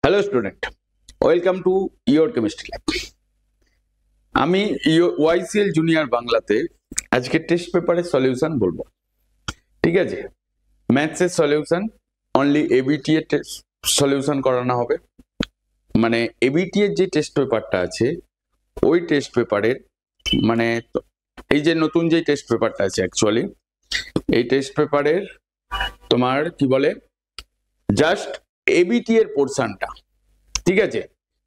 Hello student, welcome to your chemistry lab. আমি ওয়াইসিএল junior বাংলাতে আজকে টেস্ট পেপারের সলিউশন বলবো। ঠিক আছে, ম্যাথসের সলিউশন অনলি এবিটি এর সলিউশন করানো হবে। মানে এবিটি এর যে টেস্ট পেপারটা আছে ওই টেস্ট পেপারের মানে এই যে নতুন যে টেস্ট পেপারটা আছে অ্যাকচুয়ালি এই টেস্ট পেপারের তোমার কি বলে জাস্ট এবিটি এর পোর্শনটা, ঠিক আছে,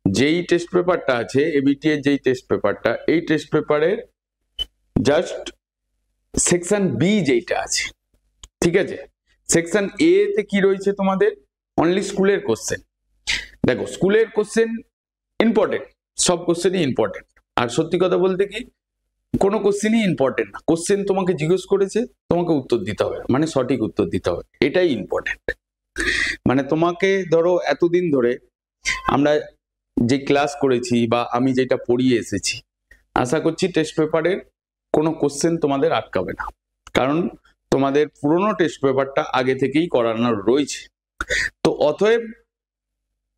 যেই টেস্ট পেপারটা আছে এবিটি এর যেই টেস্ট পেপারটা এই টেস্ট পেপারের জাস্ট সেকশন বি যেটা আছে, ঠিক আছে। সেকশন এ তে কি রয়েছে তোমাদের অনলি স্কুলের কোশ্চেন। দেখো স্কুলের কোশ্চেন ইম্পর্টেন্ট, সব কোশ্চেনই ইম্পর্টেন্ট। আর সত্যি কথা বলতে কি কোনো কোশ্চেনই ইম্পর্টেন্ট না, কোশ্চেন তোমাকে জিজ্ঞেস করেছে তোমাকে উত্তর দিতে হবে, মানে সঠিক উত্তর দিতে হবে, এটাই ইম্পর্টেন্ট। মানে তোমাকে ধরো এতদিন ধরে আমরা যে ক্লাস করেছি বা আমি যেটা পড়িয়ে এসেছি আশা করছি টেস্ট পেপারের কোনো কোশ্চেন তোমাদের আটকাবে না, কারণ তোমাদের পুরনো টেস্ট পেপারটা আগে থেকেই করানো রয়েছে। তো অতএব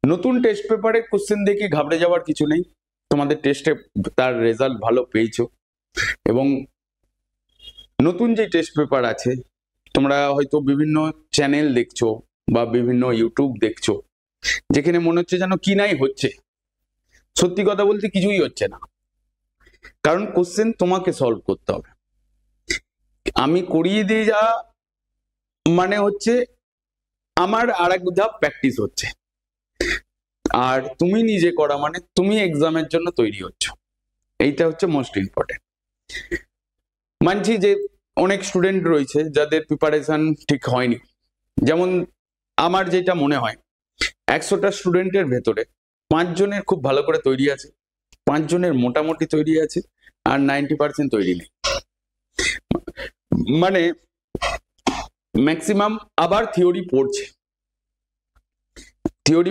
নতুন টেস্ট পেপারের কোশ্চেন দেখে ঘাবড়ে যাওয়ার কিছু নেই, তোমাদের টেস্টে তার রেজাল্ট ভালো পেয়েছো এবং নতুন যে টেস্ট পেপার আছে তোমরা হয়তো বিভিন্ন চ্যানেল দেখছো বা বিভিন্ন ইউটিউব দেখছো যেখানে মনে হচ্ছে যেন কি নাই হচ্ছে, সত্যি কথা বলতে কিছুই হচ্ছে না, কারণ কোশ্চেন তোমাকে সলভ করতে হবে। আমি করিয়ে দিয়ে যা মানে হচ্ছে আমার আর এক ধাপ প্র্যাকটিস হচ্ছে, আর তুমি নিজে করা মানে তুমি এক্সামের জন্য তৈরি হচ্ছ, এইটা হচ্ছে মোস্ট ইম্পর্টেন্ট। মানছি যে অনেক স্টুডেন্ট রয়েছে যাদের প্রিপারেশন ঠিক হয়নি, যেমন আমার যেটা মনে হয় 100টা স্টুডেন্টের ভেতরে 5 জনের খুব ভালো করে তৈরি আছে, 5 জনের মোটামুটি তৈরি আছে, আর 90% তৈরি নেই। মানে ম্যাক্সিমাম আবার থিওরি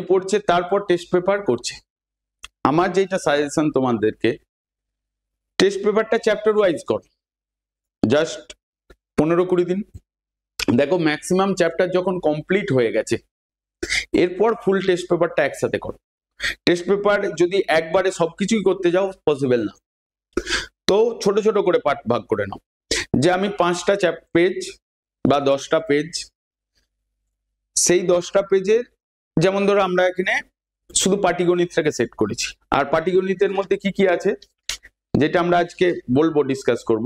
পড়ছে তারপর টেস্ট পেপার করছে। আমার যেটা সাজেশন তোমাদেরকে, টেস্ট পেপারটা চ্যাপ্টার ওয়াইজ করো, জাস্ট 15-20 দিন। দেখো ম্যাক্সিমাম চ্যাপ্টার যখন কমপ্লিট হয়ে গেছে এরপর ফুল টেস্ট পেপারটা একসাথে করো। টেস্ট পেপার যদি একবারে সবকিছুই করতে যাও পসিবল না, তো ছোট ছোট করে পার্ট ভাগ করে নাও, যে আমি 5টা পেজ বা 10টা পেজ, সেই 10টা পেজের যেমন ধরো আমরা এখানে শুধু পাটিগণিতটাকে সেট করেছি, আর পাটিগণিতের মধ্যে কি কি আছে যেটা আমরা আজকে বলবো, ডিসকাস করব।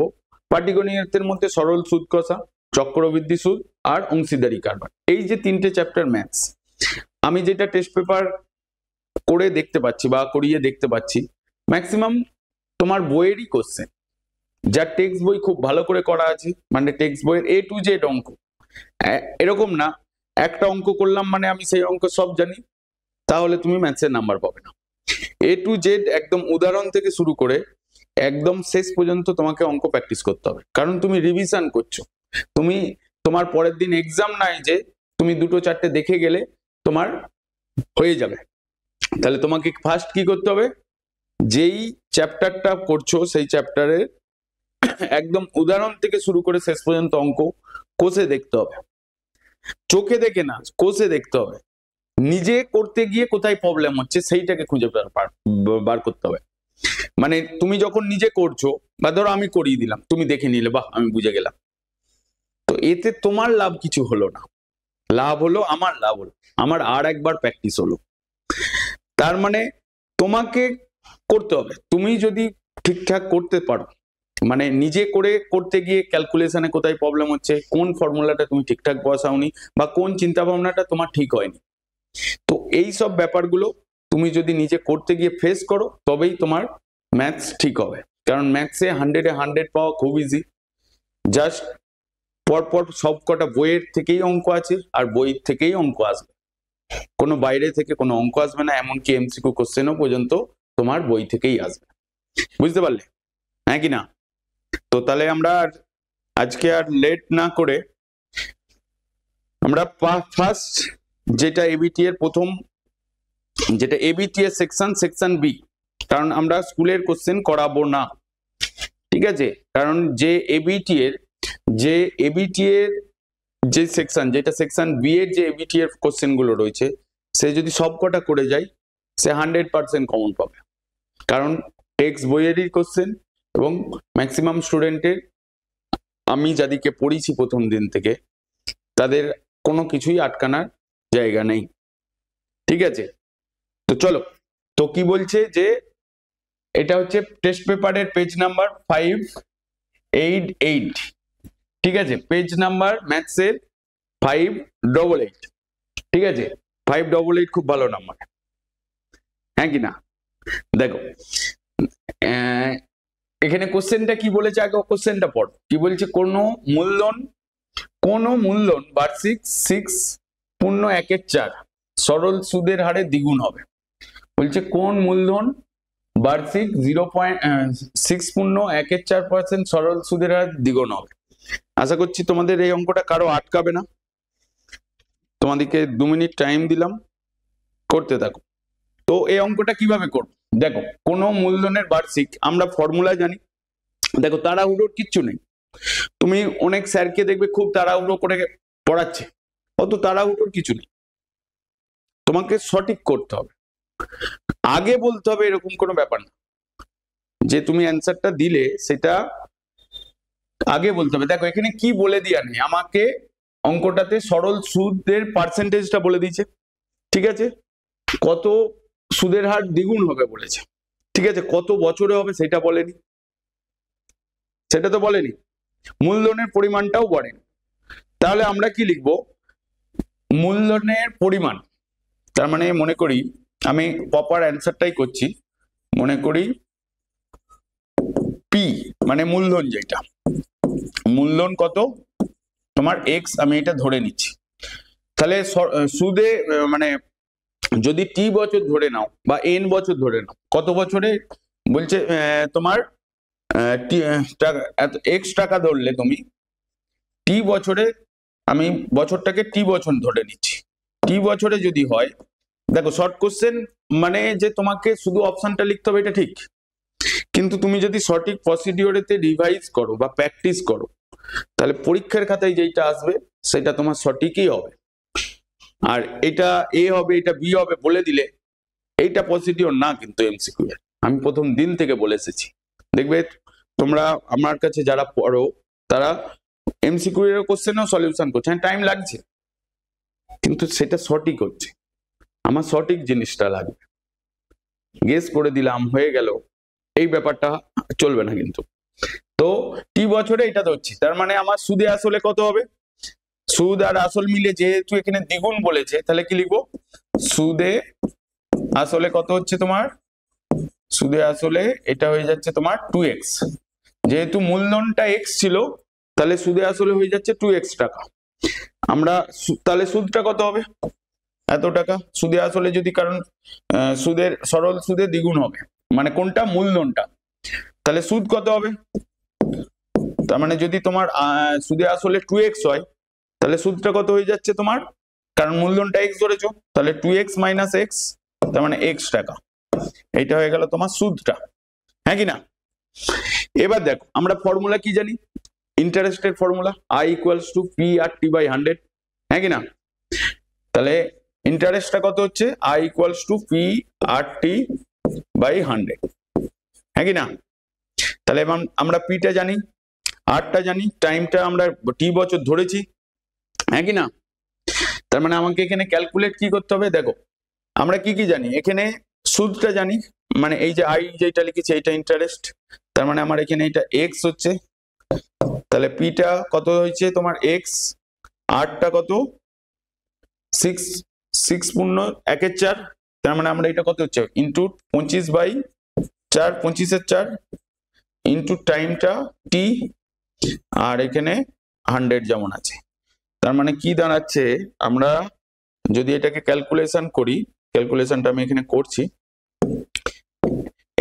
পাটিগণিতের মধ্যে সরল সুদ কষা, চক্রবৃদ্ধি সুদ আর অংশীদারি কারবার, এই যে 3টে চ্যাপ্টার ম্যাথস। আমি যেটা টেস্ট পেপার করে দেখতে পাচ্ছি বা করিয়ে দেখতে পাচ্ছি ম্যাক্সিমাম তোমার বইয়েরই কোশ্চেন, যার টেক্সট বই খুব ভালো করে করা আছে, মানে টেক্সট বইয়ের A to Z অঙ্ক। এরকম না একটা অঙ্ক করলাম মানে আমি সেই অঙ্ক সব জানি, তাহলে তুমি ম্যাথসের নাম্বার পাবে না। A to Z একদম উদাহরণ থেকে শুরু করে একদম শেষ পর্যন্ত তোমাকে অঙ্ক প্র্যাকটিস করতে হবে, কারণ তুমি রিভিশন করছো। তুমি তোমার পরের দিন এক্সাম নাই যে তুমি 2-4টে দেখে গেলে তোমার হয়ে যাবে। তাহলে তোমাকে ফার্স্ট কি করতে হবে, যেই চ্যাপ্টারটা করছো সেই চ্যাপ্টারের একদম উদাহরণ থেকে শুরু করে শেষ পর্যন্ত অঙ্ক কোষে দেখতে হবে, চোখে দেখে না কোষে দেখতে হবে। নিজে করতে গিয়ে কোথায় প্রবলেম হচ্ছে সেইটাকে খুঁজে বার করতে হবে। মানে তুমি যখন নিজে করছো বা ধরো আমি করিয়ে দিলাম, তুমি দেখে নিলে বাহ আমি বুঝে গেলাম, তো এতে তোমার লাভ কিছু হলো না, লাভ হলো আমার আর একবার প্র্যাকটিস হলো। তার মানে তোমাকে করতে হবে, তুমি যদি ঠিকঠাক করতে পারো, মানে নিজে করতে গিয়ে ক্যালকুলেশনে কোথায় প্রবলেম হচ্ছে, কোন ফর্মুলাটা তুমি ঠিকঠাক বসাওনি বা কোন চিন্তা ভাবনাটা তোমার ঠিক হয়নি, তো এই সব ব্যাপারগুলো তুমি যদি নিজে করতে গিয়ে ফেস করো তবেই তোমার ম্যাথস ঠিক হবে। কারণ ম্যাথসে 100-এ 100 পাওয়া খুব ইজি, জাস্ট পরপর সব কটা বইয়ের থেকেই অঙ্ক আছে আর বই থেকেই অঙ্ক আসবে, কোনো বাইরে থেকে কোনো অঙ্ক আসবে না, এমনকি এমসিকিউ কোশ্চেনও পর্যন্ত তোমার বই থেকেই আসবে। বুঝতে পারলে হ্যাঁ কি না? তো তাহলে আমরা আজকে আর লেট না করে আমরা ফার্স্ট যেটা এবিটি এর প্রথম যেটা এবিটি এর সেকশন বি, কারণ আমরা স্কুলের কোশ্চেন করাবো না, ঠিক আছে। কারণ যে এবিটি এর যে সেকশন যেটা সেকশন বি এর যে এবিটি এর কোশ্চেন গুলো রয়েছে সে যদি সব কটা করে যায় সে 100% কমন পাবে, কারণ টেক্সট বইয়েরই কোশ্চেন এবং ম্যাক্সিমাম স্টুডেন্টের, আমি যাদেরকে পড়িয়েছি প্রথম দিন থেকে, তাদের কোনো কিছুই আটকানোর জায়গা নেই। ঠিক আছে, তো চলো, তো কি বলছে যে এটা হচ্ছে টেস্ট পেপারের পেজ নাম্বার 588, ঠিক আছে, পেজ নাম্বার ম্যাথসের 588, ঠিক আছে, 588 খুব ভালো নাম্বার, হ্যাঁ কি না? দেখো এখানে কোশ্চেনটা কি বলেছে, আগে কোশ্চেনটা পড়ো। কি বলছে, কোন মূলধন বার্ষিক 6.1 সরল সুদের হারে দ্বিগুণ হবে। বলছে কোন মূলধন বার্ষিক 6.1 সরল সুদের হারে দ্বিগুণ হবে। আশা করছি তোমাদের এই অঙ্কটা কারো আটকাবে না। তোমাদেরকে 2 মিনিট টাইম দিলাম, করতে থাকো। তো এই অঙ্কটা কিভাবে করব, দেখো কোন মূলধনের বার্ষিক, আমরা ফর্মুলা জানি। দেখো তাড়াহুড়োর কিচ্ছু নেই, তুমি অনেক স্যারকে দেখবে খুব তাড়াহুড়ো করে পড়াচ্ছে, অত তাড়াহুড়োর কিছু নেই, তোমাকে সঠিক করতে হবে, আগে বলতে হবে এরকম কোনো ব্যাপার না যে তুমি অ্যান্সারটা দিলে সেটা আগে বলতে হবে। দেখো এখানে কি বলে দিয়া নেই, আমাকে অঙ্কটাতে সরল সুদের পার্সেন্টেজটা বলে দিয়েছে, ঠিক আছে, কত সুদের হার দ্বিগুণ হবে বলেছে, ঠিক আছে, কত বছরে হবে সেটা বলেনি, সেটা তো বলেনি, মূলধনের পরিমাণটাও বলেনি। তাহলে আমরা কি লিখবো, মূলধনের পরিমাণ, তার মানে মনে করি আমি প্রপার অ্যান্সারটাই করছি, মনে করি পি মানে মূলধন, যেটা মূলধন কত তোমার এক্স, আমি এটা ধরে নিচ্ছি। তাহলে সুদে মানে যদি টি বছর ধরে নাও বা এন বছর ধরে নাও, কত বছরে বলছে তোমার এক্স টাকা ধরলে তুমি টি বছরে, আমি বছরটাকে টি বছর ধরে নিচ্ছি, টি বছরে যদি হয়, দেখো শর্ট কোশ্চেন মানে যে তোমাকে শুধু অপশনটা লিখতে হবে এটা ঠিক, কিন্তু তুমি যদি সঠিক প্রসিডিওরেতে রিভাইজ করো বা প্র্যাকটিস করো, তাহলে পরীক্ষার খাতায় যেটা আসবে সেটা তোমার সঠিকই হবে। আর এটা এ হবে এটা বি হবে বলে দিলে এইটা প্রসিডিওর না, কিন্তু এমসিকিউ এর আমি প্রথম দিন থেকে বলে এসেছি। দেখবে তোমরা আমার কাছে যারা পড়ো তারা এমসিকিউ এর কোশ্চেনও সলিউশন করছে, হ্যাঁ টাইম লাগছে, কিন্তু সেটা সঠিক হচ্ছে, আমার সঠিক জিনিসটা লাগবে, গেস করে দিলাম হয়ে গেল, এই ব্যাপারটা চলবে না কিন্তু। তো টি বছরে এটা ধরছি, তার মানে আমার সুদে আসলে কত হবে, সুদ আর আসল মিলে যেহেতু এখানে দ্বিগুণ বলেছে, তাহলে কি লিখবো, সুদে আসলে কত হচ্ছে তোমার, সুদে আসলে এটা হয়ে যাচ্ছে তোমার 2x, যেহেতু মূলধনটা x ছিল তাহলে সুদে আসলে হয়ে যাচ্ছে 2x টাকা। আমরা তাহলে সুদটা কত হবে, এত টাকা, সুদে আসলে যদি, কারণ সুদের সরল সুদে দ্বিগুণ হবে, মানে কোনটা, মূলধনটা, তাহলে সুদ কত হবে, তার মানে যদি তোমার সুদে আসলে 2x হয় তাহলে সুদটা কত হয়ে যাচ্ছে তোমার, কারণ মূলধনটা x ধরেছো, তাহলে 2x মাইনাস x, তার মানে x টাকা, এইটা হয়ে গেল তোমার সুদটা, হ্যাঁ কি না? এবার দেখো আমরা ফর্মুলা কি জানি, ইন্টারেস্টের formula I equals to P R T by 100, হ্যাঁ কি না? তাহলে ইন্টারেস্টটা কত হচ্ছে, I equals to P R T by 100, হ্যাঁ কি না? তাহলে আমরা পিটা জানি, আরটা জানি, টাইমটা আমরা টি বছর ধরেছি, হ্যাঁ কি না? তার মানে আমাকে এখানে ক্যালকুলেট কি করতে হবে, দেখো আমরা কি কি জানি, এখানে সুদটা জানি, মানে এই যে আই যেটা লিখেছি এটা ইন্টারেস্ট, তার মানে আমার এখানে এটা এক্স হচ্ছে, তাহলে পিটা কত হয়েছে তোমার এক্স, আরটা কত 6.1 তার মানে আমরা এটা কত হচ্ছে ইন্টু 25/4, 25-এর 4 ইন্টু টাইমটা টি, আর এখানে 100 যেমন আছে, তার মানে কি দাঁড়াচ্ছে, আমরা যদি এটাকে ক্যালকুলেশন করি, ক্যালকুলেশনটা আমি এখানে করছি,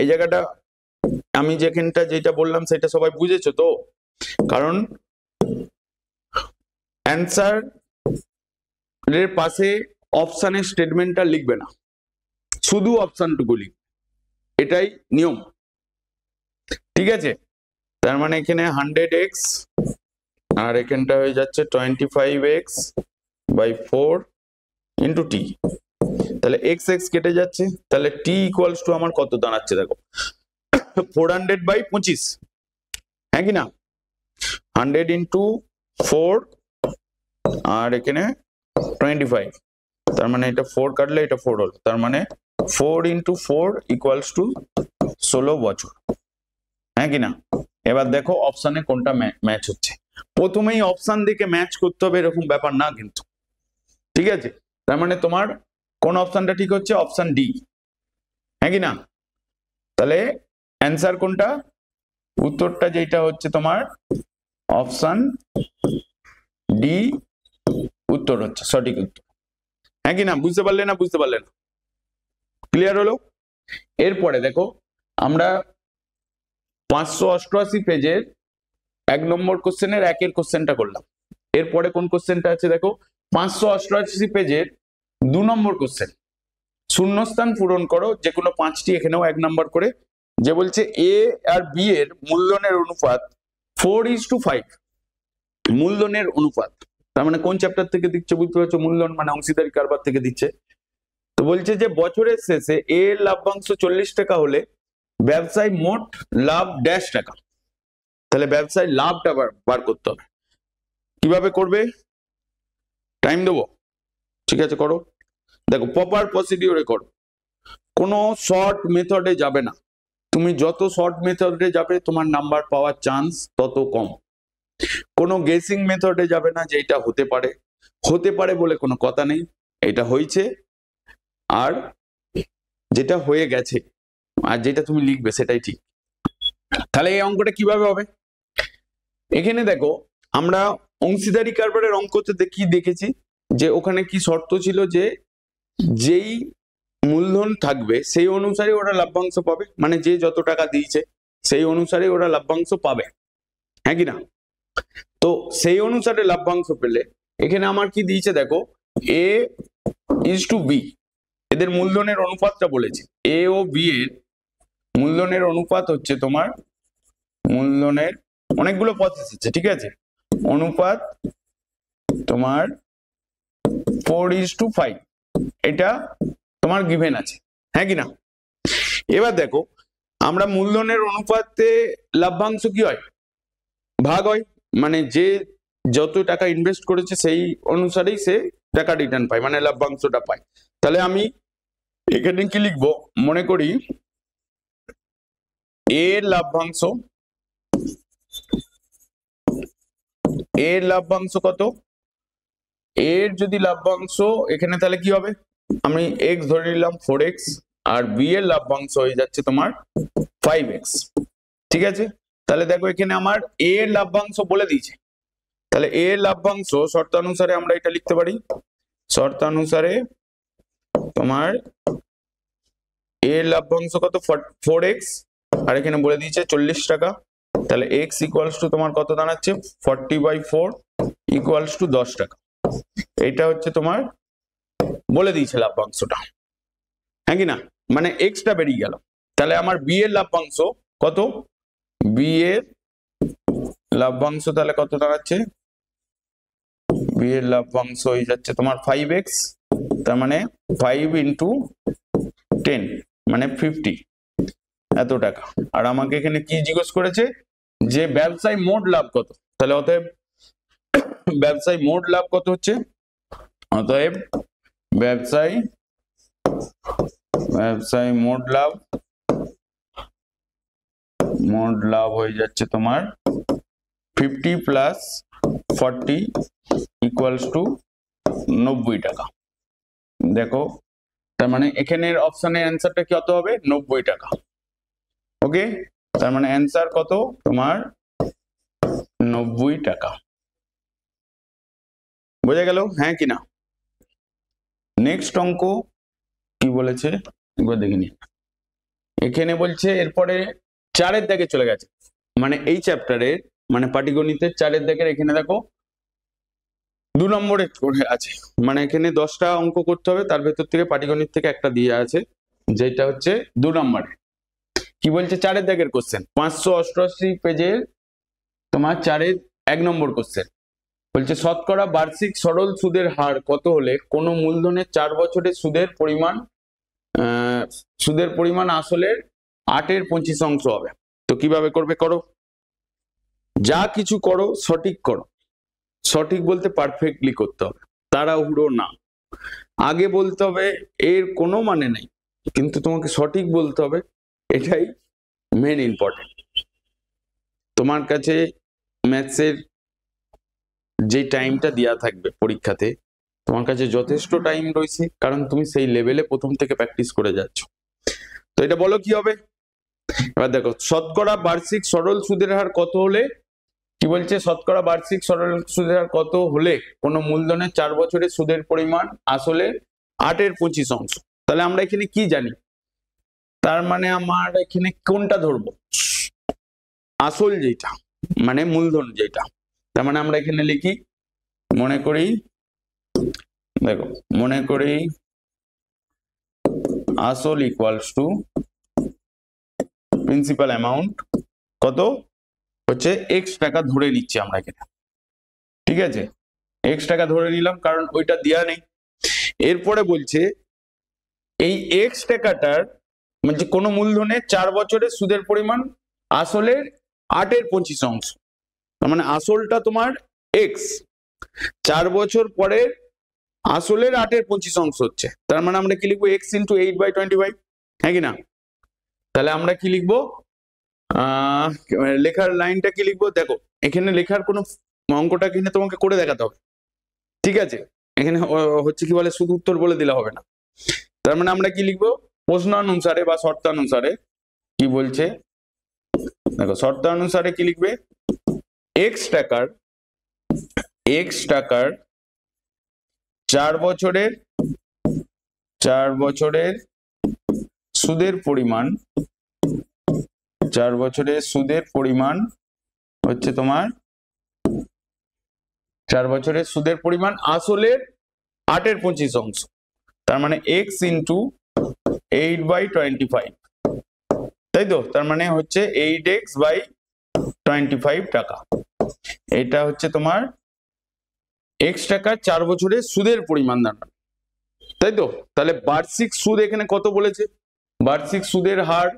এই জায়গাটা আমি যেখানটা যেটা বললাম সেটা সবাই বুঝেছো তো, কারণ অ্যান্সার এর পাশে অপশনের স্টেটমেন্টটা লিখবে না, শুধু অপশনটুকু লিখবে, এটাই নিয়ম, ঠিক আছে? তার মানে এখানে 100x আর এখানটা হয়ে যাচ্ছে 25x/4 ইন্টু টি, তাহলে এক্স এক্স কেটে যাচ্ছে, তাহলে টি ইকুয়ালস টু আমার কত দাঁড়াচ্ছে দেখো 400/25, হ্যাঁ কি না? 100 ইন্টু 4 আর এখানে 25, তার মানে এটা 4 কাটলে এটা 4 হলো, তার মানে 4 ইন্টু 4 ইকুয়ালস টু 16 বছর, হ্যাঁ কি না? এবার দেখো অপশানে কোনটা ম্যাচ হচ্ছে। প্রথমেই অপশান দেখে ম্যাচ করতে হবে এরকম ব্যাপার না কিন্তু, ঠিক আছে? তার মানে তোমার কোন অপশানটা ঠিক হচ্ছে? অপশান ডি, হ্যাঁ কি না? তাহলে অ্যান্সার কোনটা? উত্তরটা যেটা হচ্ছে তোমার অপশান ডি উত্তর হচ্ছে সঠিক উত্তর, হ্যাঁ কি না? বুঝতে পারলে না? বুঝতে পারলে না? ক্লিয়ার হলো? এরপরে দেখো আমরা 588 পেজের 1 নম্বর কোশ্চেনের 1-এর কোশ্চেনটা করলাম। এরপরে কোন কোশ্চেনটা আছে দেখো, 588 পেজের 2 নম্বর কোশ্চেন, শূন্যস্থান পূরণ করো যে কোনো 5টি, এখানেও 1 নম্বর করে, যে বলছে এ আর বি এর মূলধনের অনুপাত 4:5, মূলধনের অনুপাত, তার মানে কোন চ্যাপ্টার থেকে দিচ্ছে বুঝতে পারছো? মূলধন মানে অংশীদারি কারবার থেকে দিচ্ছে। তো বলছে যে বছরের শেষে এ এর লভ্যাংশ 40 টাকা হলে ব্যবসায় মোট লাভ ড্যাশ টাকা। তাহলে ব্যবসায় লাভটা বার করতে হবে। কিভাবে করবে? টাইম দেবো, ঠিক আছে করো। দেখো প্রপার প্রসিডিওরে করো, কোনো শর্ট মেথডে যাবে না। তুমি যত শর্ট মেথডে যাবে তোমার নাম্বার পাওয়ার চান্স তত কম। কোনো গেসিং মেথডে যাবে না যে এটা হতে পারে বলে কোনো কথা নেই, এটা হয়েছে আর যেটা হয়ে গেছে আর যেটা তুমি লিখবে সেটাই ঠিক। তাহলে এই অঙ্কটা কিভাবে হবে? এখানে দেখো আমরা অংশীদারি কারবারের অঙ্কতে দেখেছি যে ওখানে কি শর্ত ছিল, যে যেই মূলধন থাকবে সেই অনুসারে ওরা লভ্যাংশ পাবে, মানে যে যত টাকা দিয়েছে সেই অনুসারে ওরা লভ্যাংশ পাবে, হ্যাঁ কি না? তো সেই অনুসারে লভ্যাংশ পেলে এখানে আমার কি দিয়েছে দেখো, এ ইজ টু বি, এদের মূলধনের অনুপাতটা বলেছে। এ ও বি এর মূলধনের অনুপাত হচ্ছে তোমার, মূলধনের অনেকগুলো পথ এসেছে, ঠিক আছে, অনুপাত তোমার 4:5, এটা তোমার গিভেন আছে, হ্যাঁ কি না? এবার দেখো আমরা মূলধনের অনুপাতে লভ্যাংশ কি হয়? ভাগ হয়, মানে যে যত টাকা ইনভেস্ট করেছে সেই অনুসারেই সে টাকা রিটার্ন পায়, মানে লভ্যাংশটা পায়। তাহলে আমি এখানে কি লিখবো? মনে করি এর লভ্যাংশ, এর লভ্যাংশ কত? এর যদি লভ্যাংশ এখানে তাহলে কি হবে, আমি এক্স ধরে নিলাম 4x, আর বি এর লভ্যাংশ হয়ে যাচ্ছে তোমার 5x, ঠিক আছে? তাহলে দেখো এখানে আমার এ এর লভ্যাংশ বলে দিয়েছে, তাহলে এ এর লভ্যাংশ শর্তানুসারে আমরা এটা লিখতে পারি, শর্তানুসারে তোমার এ এর লভ্যাংশ কত? 4x, আর এখানে বলে দিয়েছে 40 টাকা, তাহলে x ইকুয়ালস টু তোমার কত দাঁড়াচ্ছে? 40/4 ইকুয়ালস টু 10 টাকা। এটা হচ্ছে তোমার বলে দিয়েছে লভ্যাংশটা, হ্যাঁ কি না? মানে এক্সটা বেরিয়ে গেল। তাহলে আমার বি এর লভ্যাংশ কত? বি এর লভ্যাংশ তাহলে কত দাঁড়াচ্ছে? বি এর লভ্যাংশ হয়ে যাচ্ছে তোমার 5x, তার মানে 5 ইন্টু 10 মানে 50, এত টাকা। আর আমাকে এখানে কি জিজ্ঞেস করেছে? যে ব্যবসায় মোট লাভ কত। তাহলে অতএব ব্যবসায় মোট লাভ কত হচ্ছে? অতএব ব্যবসায় মোট লাভ হয়ে যাচ্ছে তোমার 50 প্লাস 40 ইকুয়ালস টু 90 টাকা। দেখো তার মানে এখানের অপশনের অ্যান্সারটা কত হবে? 90 টাকা। ওকে, তার মানে অ্যান্সার কত তোমার? 90 টাকা। বোঝা গেল, হ্যাঁ কি না? নেক্সট অঙ্ক কি বলেছে একবার দেখে নি। এখানে বলছে এরপরে 4-এর দাগে চলে গেছে, মানে এই চ্যাপ্টারে মানে পাটিগণিতের 4-এর দাগের এখানে দেখো 2 নম্বরে আছে, মানে এখানে 10টা অঙ্ক করতে হবে, তার ভেতর থেকে পাটিগণিত থেকে একটা দিয়ে আছে যেটা হচ্ছে 2 নম্বরে। কি বলছে? 4-এর দাগের কোশ্চেন, 588 পেজের তোমার 4-এর 1 নম্বর কোশ্চেন, বলছে শতকরা বার্ষিক সরল সুদের হার কত হলে কোনো মূলধনের 4 বছরের সুদের পরিমাণ আসলের 8/25 হবে। তো কিভাবে করবে, করো, যা কিছু করো সঠিক করো। সঠিক বলতে পারফেক্টলি করতে হবে, তাড়াহুড়ো না। আগে বলতে হবে এর কোনো মানে নেই, কিন্তু তোমাকে সঠিক বলতে হবে, এটাই মেন ইম্পর্টেন্ট। তোমার কাছে ম্যাথসের যে টাইমটা দেওয়া থাকবে পরীক্ষাতে, তোমার কাছে যথেষ্ট টাইম রয়েছে, কারণ তুমি সেই লেভেলে প্রথম থেকে প্র্যাকটিস করে যাচ্ছ। তো এটা বলো কি হবে। এবার দেখো, শতকরা বার্ষিক সরল সুদের হার কত হলে, কি বলছে, শতকরা বার্ষিক সরল সুদের হার কত হলে কোনো মূলধনের 4 বছরের সুদের পরিমাণ আসলে 8/25। তাহলে আমরা এখানে কি জানি, তার মানে আমার এখানে কোনটা ধরবো, আসল যেটা মানে মূলধন যেটা। তার মানে আমরা এখানে লিখি, মনে করি, দেখো মনে করি আসল ইকুয়ালস টু প্রিন্সিপাল অ্যামাউন্ট কত হচ্ছে x টাকা ধরে নিচ্ছি আমরা এখানে, ঠিক আছে, x টাকা ধরে নিলাম কারণ ওইটা দেয়া নেই। এরপরে বলছে এই x টাকাটার মানে কোনো মূলধনের 4 বছরের সুদের পরিমাণ আসলের 8/25। তার মানে আসলটা তোমার x, 4 বছর পরে আসলের 8/25 হচ্ছে। তার মানে আমরা কি লিখবো, x × 8/25, হ্যাঁ কি না। তাহলে আমরা কি লিখবো, লেখার লাইনটা কি লিখবো, দেখো এখানে লেখার কোনো অঙ্কটা কিনে তোমাকে করে দেখাতে হবে, ঠিক আছে। এখানে হচ্ছে কি বলে, শুধু উত্তর বলে দিলে হবে না। তার মানে আমরা কি লিখবো, প্রশ্নানুসারে বা শর্তানুসারে কি বলছে, দেখো শর্তানুসারে কি লিখবে, x টাকার 4 বছরের সুদের পরিমাণ, 4 বছরের সুদের পরিমাণ হচ্ছে তোমার 4 বছরের সুদের পরিমাণ আসলের 8/25। তার মানে x × 8/25, তাই তো। তার মানে হচ্ছে 8x/25 টাকা। এটা হচ্ছে তোমার x টাকার 4 বছরের সুদের পরিমাণ দাঁড়ানো, তাই তো। তাহলে বার্ষিক সুদ এখানে কত বলেছে, বার্ষিক সুদের হার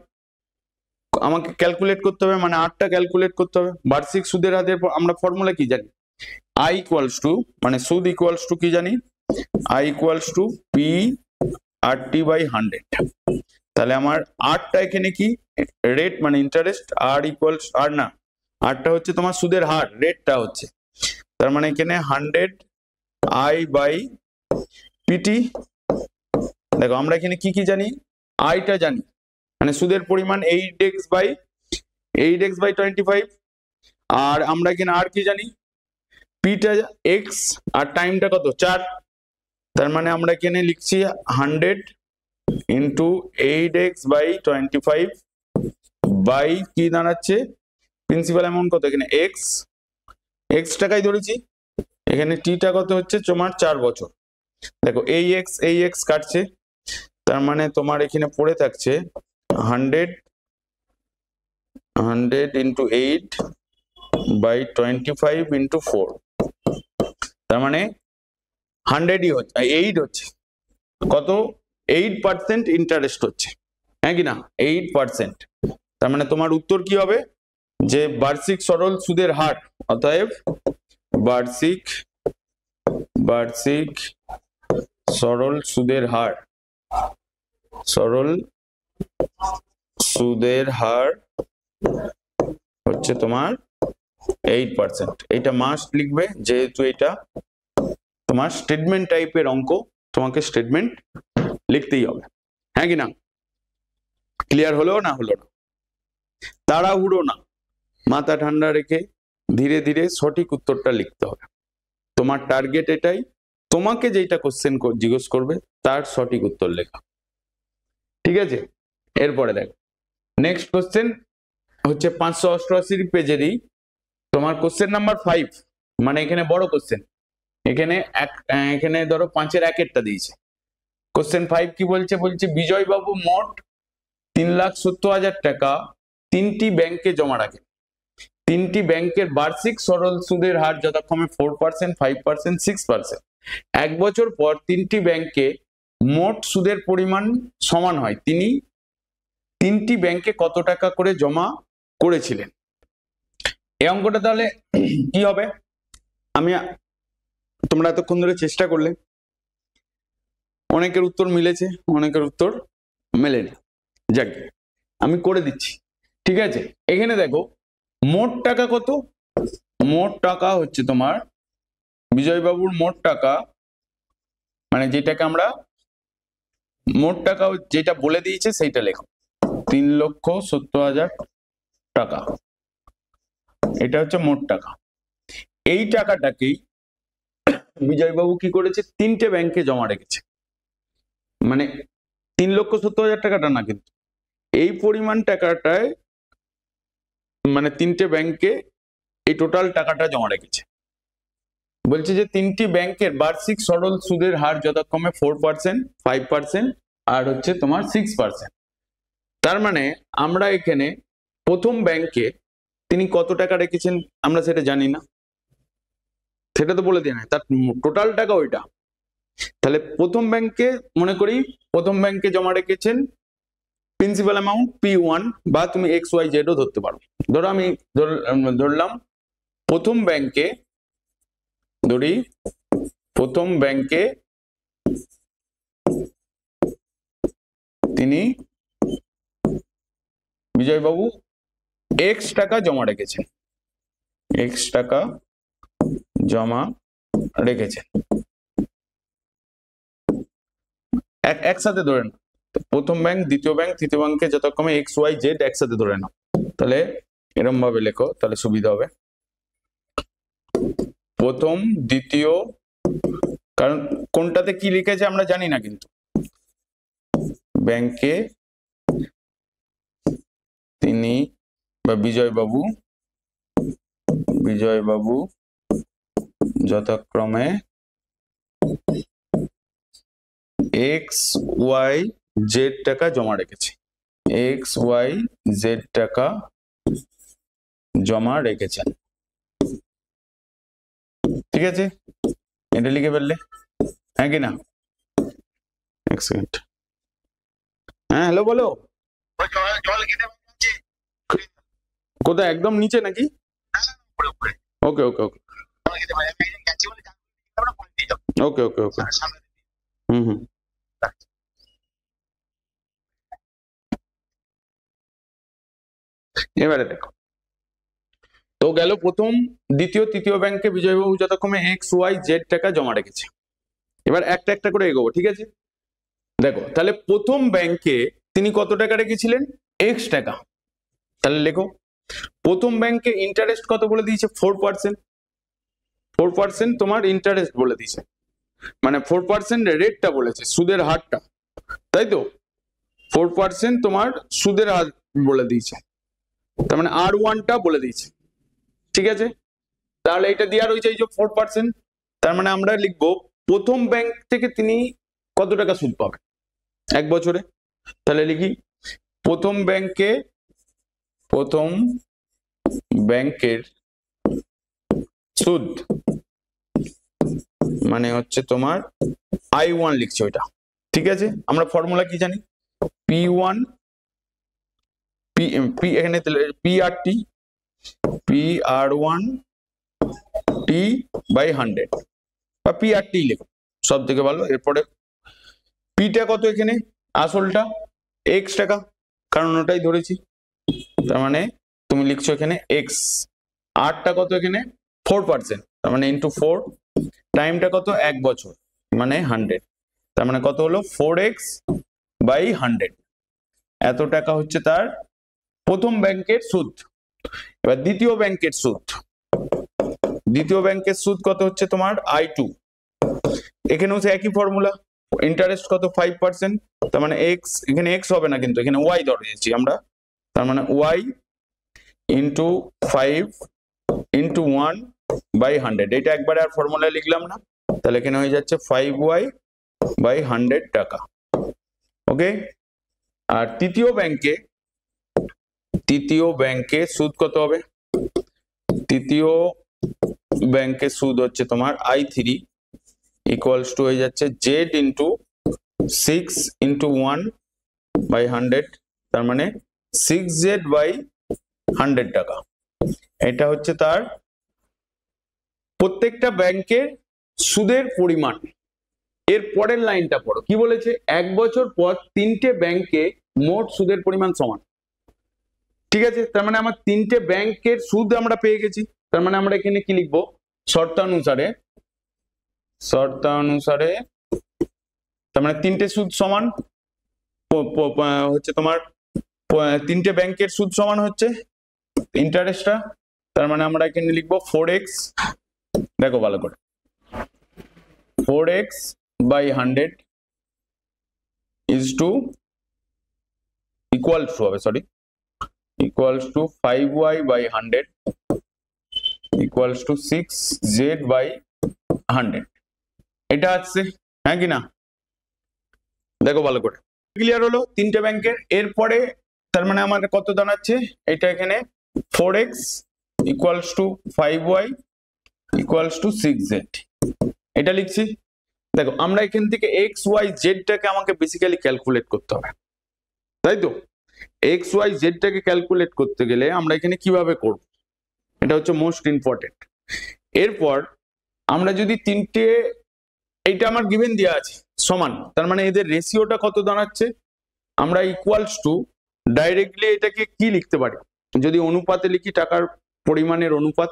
আমাকে ক্যালকুলেট করতে হবে, মানে 8টা ক্যালকুলেট করতে হবে। বার্ষিক সুদের হারের আমরা ফর্মুলা কি জানি, I ইকুয়ালস টু, মানে সুদ ইকুয়ালস টু কি জানি, I ইকুয়ালস টু P/100। তাহলে আমার আরটা এখানে কি, রেট মানে ইন্টারেস্ট, আর ইকুয়ালস আর না, আরটা হচ্ছে তোমার সুদের হার, রেটটা হচ্ছে। তার মানে এখানে 100I/PT। দেখো আমরা এখানে কি কি জানি, আইটা জানি, মানে সুদের পরিমাণ 8x/25, আর আমরা এখানে আর কি জানি, পিটা x, আর টাইমটা কত 4। তার মানে আমরা এখানে লিখছি 100 × 8x/25 বাই কি দাঁড়াচ্ছে, প্রিন্সিপাল অ্যামাউন্ট কত, এখানে x টাকাই ধরেছি, এখানে টিটা কত হচ্ছে তোমার 4 বছর। দেখো এই x কাটছে, তার মানে তোমার এখানে পড়ে থাকছে 100 × 8/25 × 4। তার মানে 100ই হচ্ছে, 8 হচ্ছে কত, 8% ইন্টারেস্ট হচ্ছে, হ্যাঁ কি না, 8%। তার মানে তোমার উত্তর কি হবে, যে বার্ষিক সরল সুদের হার, অতএব বার্ষিক সরল সুদের হার, হচ্ছে তোমার 8%। এটা মাস্ট লিখবে, যেহেতু এটা তোমার স্টেটমেন্ট টাইপের অঙ্ক, তোমাকে স্টেটমেন্ট লিখতেই হবে, হ্যাঁ কি না। ক্লিয়ার হলো না, হলো না, তাড়াহুড়ো না, মাথা ঠান্ডা রেখে ধীরে ধীরে সঠিক উত্তরটা লিখতে হবে। তোমার টার্গেট এটাই, তোমাকে যেটা কোশ্চেন জিজ্ঞেস করবে তার সঠিক উত্তর লেখা, ঠিক আছে। এরপরে দেখো নেক্সট কোশ্চেন হচ্ছে 588 পেজেরই তোমার কোশ্চেন নাম্বার 5, মানে এখানে বড় কোশ্চেন, এখানে ধরো 5-এর 1-এরটা দিয়েছে। কোশ্চেন 5 কি বলছে, বলছে বিজয়বাবু মোট 3,70,000 টাকা 3টি ব্যাংকে জমা রাখেন। তিনটি ব্যাংকের বার্ষিক সরল সুদের হার যথাক্রমে 4%, 5%, 6%। 1 বছর পর তিনটি ব্যাংকে মোট সুদের পরিমাণ সমান হয়। তিনি তিনটি ব্যাংকে কত টাকা করে জমা করেছিলেন? এই অঙ্কটা তাহলে কি হবে? তোমরা এতক্ষণ ধরে চেষ্টা করলে, অনেকের উত্তর মিলেছে, অনেকের উত্তর মেলেনি। যাক, আমি করে দিচ্ছি, ঠিক আছে। এখানে দেখো মোট টাকা কত? মোট টাকা হচ্ছে তোমার বিজয়বাবুর মোট টাকা, মানে যেটাকে আমরা মোট টাকা যেটা বলে দিয়েছে সেইটা লেখো, 3,70,000 টাকা। এটা হচ্ছে মোট টাকা। এই টাকাটাকেই বিজয়বাবু কি করেছে? তিনটে ব্যাংকে জমা রেখেছে। মানে 3,70,000 টাকাটা না, কিন্তু এই পরিমাণ টাকাটায় মানে তিনটে ব্যাংকে এই টোটাল টাকাটা জমা রেখেছে। বলছে যে তিনটি ব্যাংকের বার্ষিক সরল সুদের হার যথাক্রমে 4%, 5% আর হচ্ছে তোমার 6%। তার মানে আমরা এখানে প্রথম ব্যাংকে তিনি কত টাকা রেখেছেন আমরা সেটা জানি না, সেটা তো বলে দিয়ে না, তার টোটাল টাকা ওইটা। তাহলে প্রথম ব্যাংকে মনে করি প্রথম ব্যাংকে জমা রেখেছেন প্রিন্সিপাল অ্যামাউন্ট P1, বা তুমি XYZ ও ধরতে পারো। ধরো আমি ধরলাম প্রথম ব্যাংকে, ধরি প্রথম ব্যাংকে তিনি বিজয়বাবু X টাকা জমা রেখেছেন, X টাকা জমা রেখেছেন। একসাথে ধরে নাও, প্রথম ব্যাংক, দ্বিতীয় ব্যাংক, তৃতীয় ব্যাংকে যথাক্রমে XYZ একসাথে ধরে নাও। তাহলে এরকম ভাবে লেখো, তাহলে সুবিধা হবে। প্রথম, দ্বিতীয়, কারণ কোনটাতে কি লিখেছে আমরা জানি না, কিন্তু ব্যাংকে তিনি বা বিজয়বাবু যথাক্রমে XYZ টাকা জমা রেখেছে, XYZ টাকা জমা রেখেছেন। ঠিক আছে, এটা লিখে ফেললে, হ্যাঁ কি না? এক সেকেন্ড, হ্যাঁ হ্যালো বলো। কোথায়? একদম নিচে নাকি? ওকে ওকে ওকে ওকে ওকে ওকে হুম। এবারে দেখো, তো গেল প্রথম, দ্বিতীয়, তৃতীয় ব্যাংকে বিজয়বাবু যথাক্রমে XYZ টাকা জমা রেখেছে। এবার একটা একটা করে এগোবো, ঠিক আছে? দেখো তাহলে প্রথম ব্যাংকে তিনি কত টাকা রেখেছিলেন? X টাকা। তাহলে লেখো, প্রথম ব্যাংকে ইন্টারেস্ট কত বলে দিয়েছে? 4%। 4% তোমার ইন্টারেস্ট বলে দিয়েছে, মানে 4% রেটটা বলেছে, সুদের হারটা, তাই তো? 4% তোমার সুদের হার বলে দিয়েছে, তার মানে R1টা বলে দিয়েছে, ঠিক আছে? তাহলে এটা দেওয়া রয়েছে এই যে 4%, তার মানে আমরা লিখবো প্রথম ব্যাংক থেকে তিনি কত টাকা সুদ পাবে 1 বছরে। তাহলে লিখি প্রথম ব্যাংকের সুদ মানে হচ্ছে তোমার I1 লিখছে ওইটা, ঠিক আছে? আমরা ফর্মুলা কি জানি? P1 এখানে PR1 T/100 বা PRT লেখো, সব থেকে ভালো। এরপরে পিটা কত এখানে? আসলটা X টাকা, কারণ ওটাই ধরেছি, তার মানে তুমি লিখছো এখানে X। আরটা কত এখানে? 4%, তার মানে ইন্টু 4, টাইমটা কত? 1 বছর, মানে 100, তার মানে কত হলো? 4x/100। এত টাকা হচ্ছে তার প্রথম ব্যাংকের সুদ। এবার দ্বিতীয় ব্যাংকের সুদ কত হচ্ছে তোমার? I2। এখানেও সে একই ফর্মুলা, ইন্টারেস্ট কত? 5%, তার মানে X, এখানে X হবে না কিন্তু এখানে Y ধরেছি আমরা, তার মানে Y ইন্টু 5 ইন্টু 1/100। এটা একবারে আর ফর্মুলা লিখলাম না, তাহলে এখানে হয়ে যাচ্ছে 5Y/100 টাকা। ওকে, আর তৃতীয় ব্যাংকে সুদ কত হবে? তৃতীয় ব্যাংকের সুদ হচ্ছে তোমার I3 ইকুয়ালস টু হয়ে যাচ্ছে জেড ইন্টু 6 ইন্টু 1/100, তার মানে 6Z/100 টাকা। এটা হচ্ছে তার প্রত্যেকটা ব্যাংকের সুদের পরিমাণ। এর পরের লাইনটা পড়ো, কি বলেছে? 1 বছর পর তিনটে ব্যাংকে মোট সুদের পরিমাণ সমান। ঠিক আছে, তার মানে আমার তিনটে ব্যাংকের সুদ আমরা পেয়ে গেছি। তার মানে আমরা এখানে কি লিখবো? শর্তানুসারে তার মানে তিনটে সুদ সমান হচ্ছে তোমার তিনটে ব্যাংকের সুদ সমান হচ্ছে ইন্টারেস্টটা। তার মানে আমরা এখানে লিখবো 4x, দেখো ভালো করে, 4x/100 equals to 5y/100 equals to 6z/100। এটা আসছে, হ্যাঁ কি না? দেখো ভালো করে, ক্লিয়ার হলো তিনটে ব্যাংকের। এরপরে তার মানে আমার কত দাঁড়াচ্ছে? এটা এখানে 4x equals to 5y equals to 6z, এটা লিখছি। দেখো আমরা এখান থেকে x y z টাকে আমাকে বেসিক্যালি ক্যালকুলেট করতে হবে, তাই তো? x y z টাকে ক্যালকুলেট করতে গেলে আমরা এখানে কিভাবে করব, এটা হচ্ছে মোস্ট ইম্পর্টেন্ট। এরপর আমরা যদি তিনটে, এইটা আমার গিভেন দেওয়া আছে সমান, তার মানে এদের রেশিওটা কত দাঁড়াচ্ছে? আমরা ইকুয়ালস টু ডাইরেক্টলি এটাকে কি লিখতে পারি? যদি অনুপাতে লিখি, টাকার পরিমাণের অনুপাত,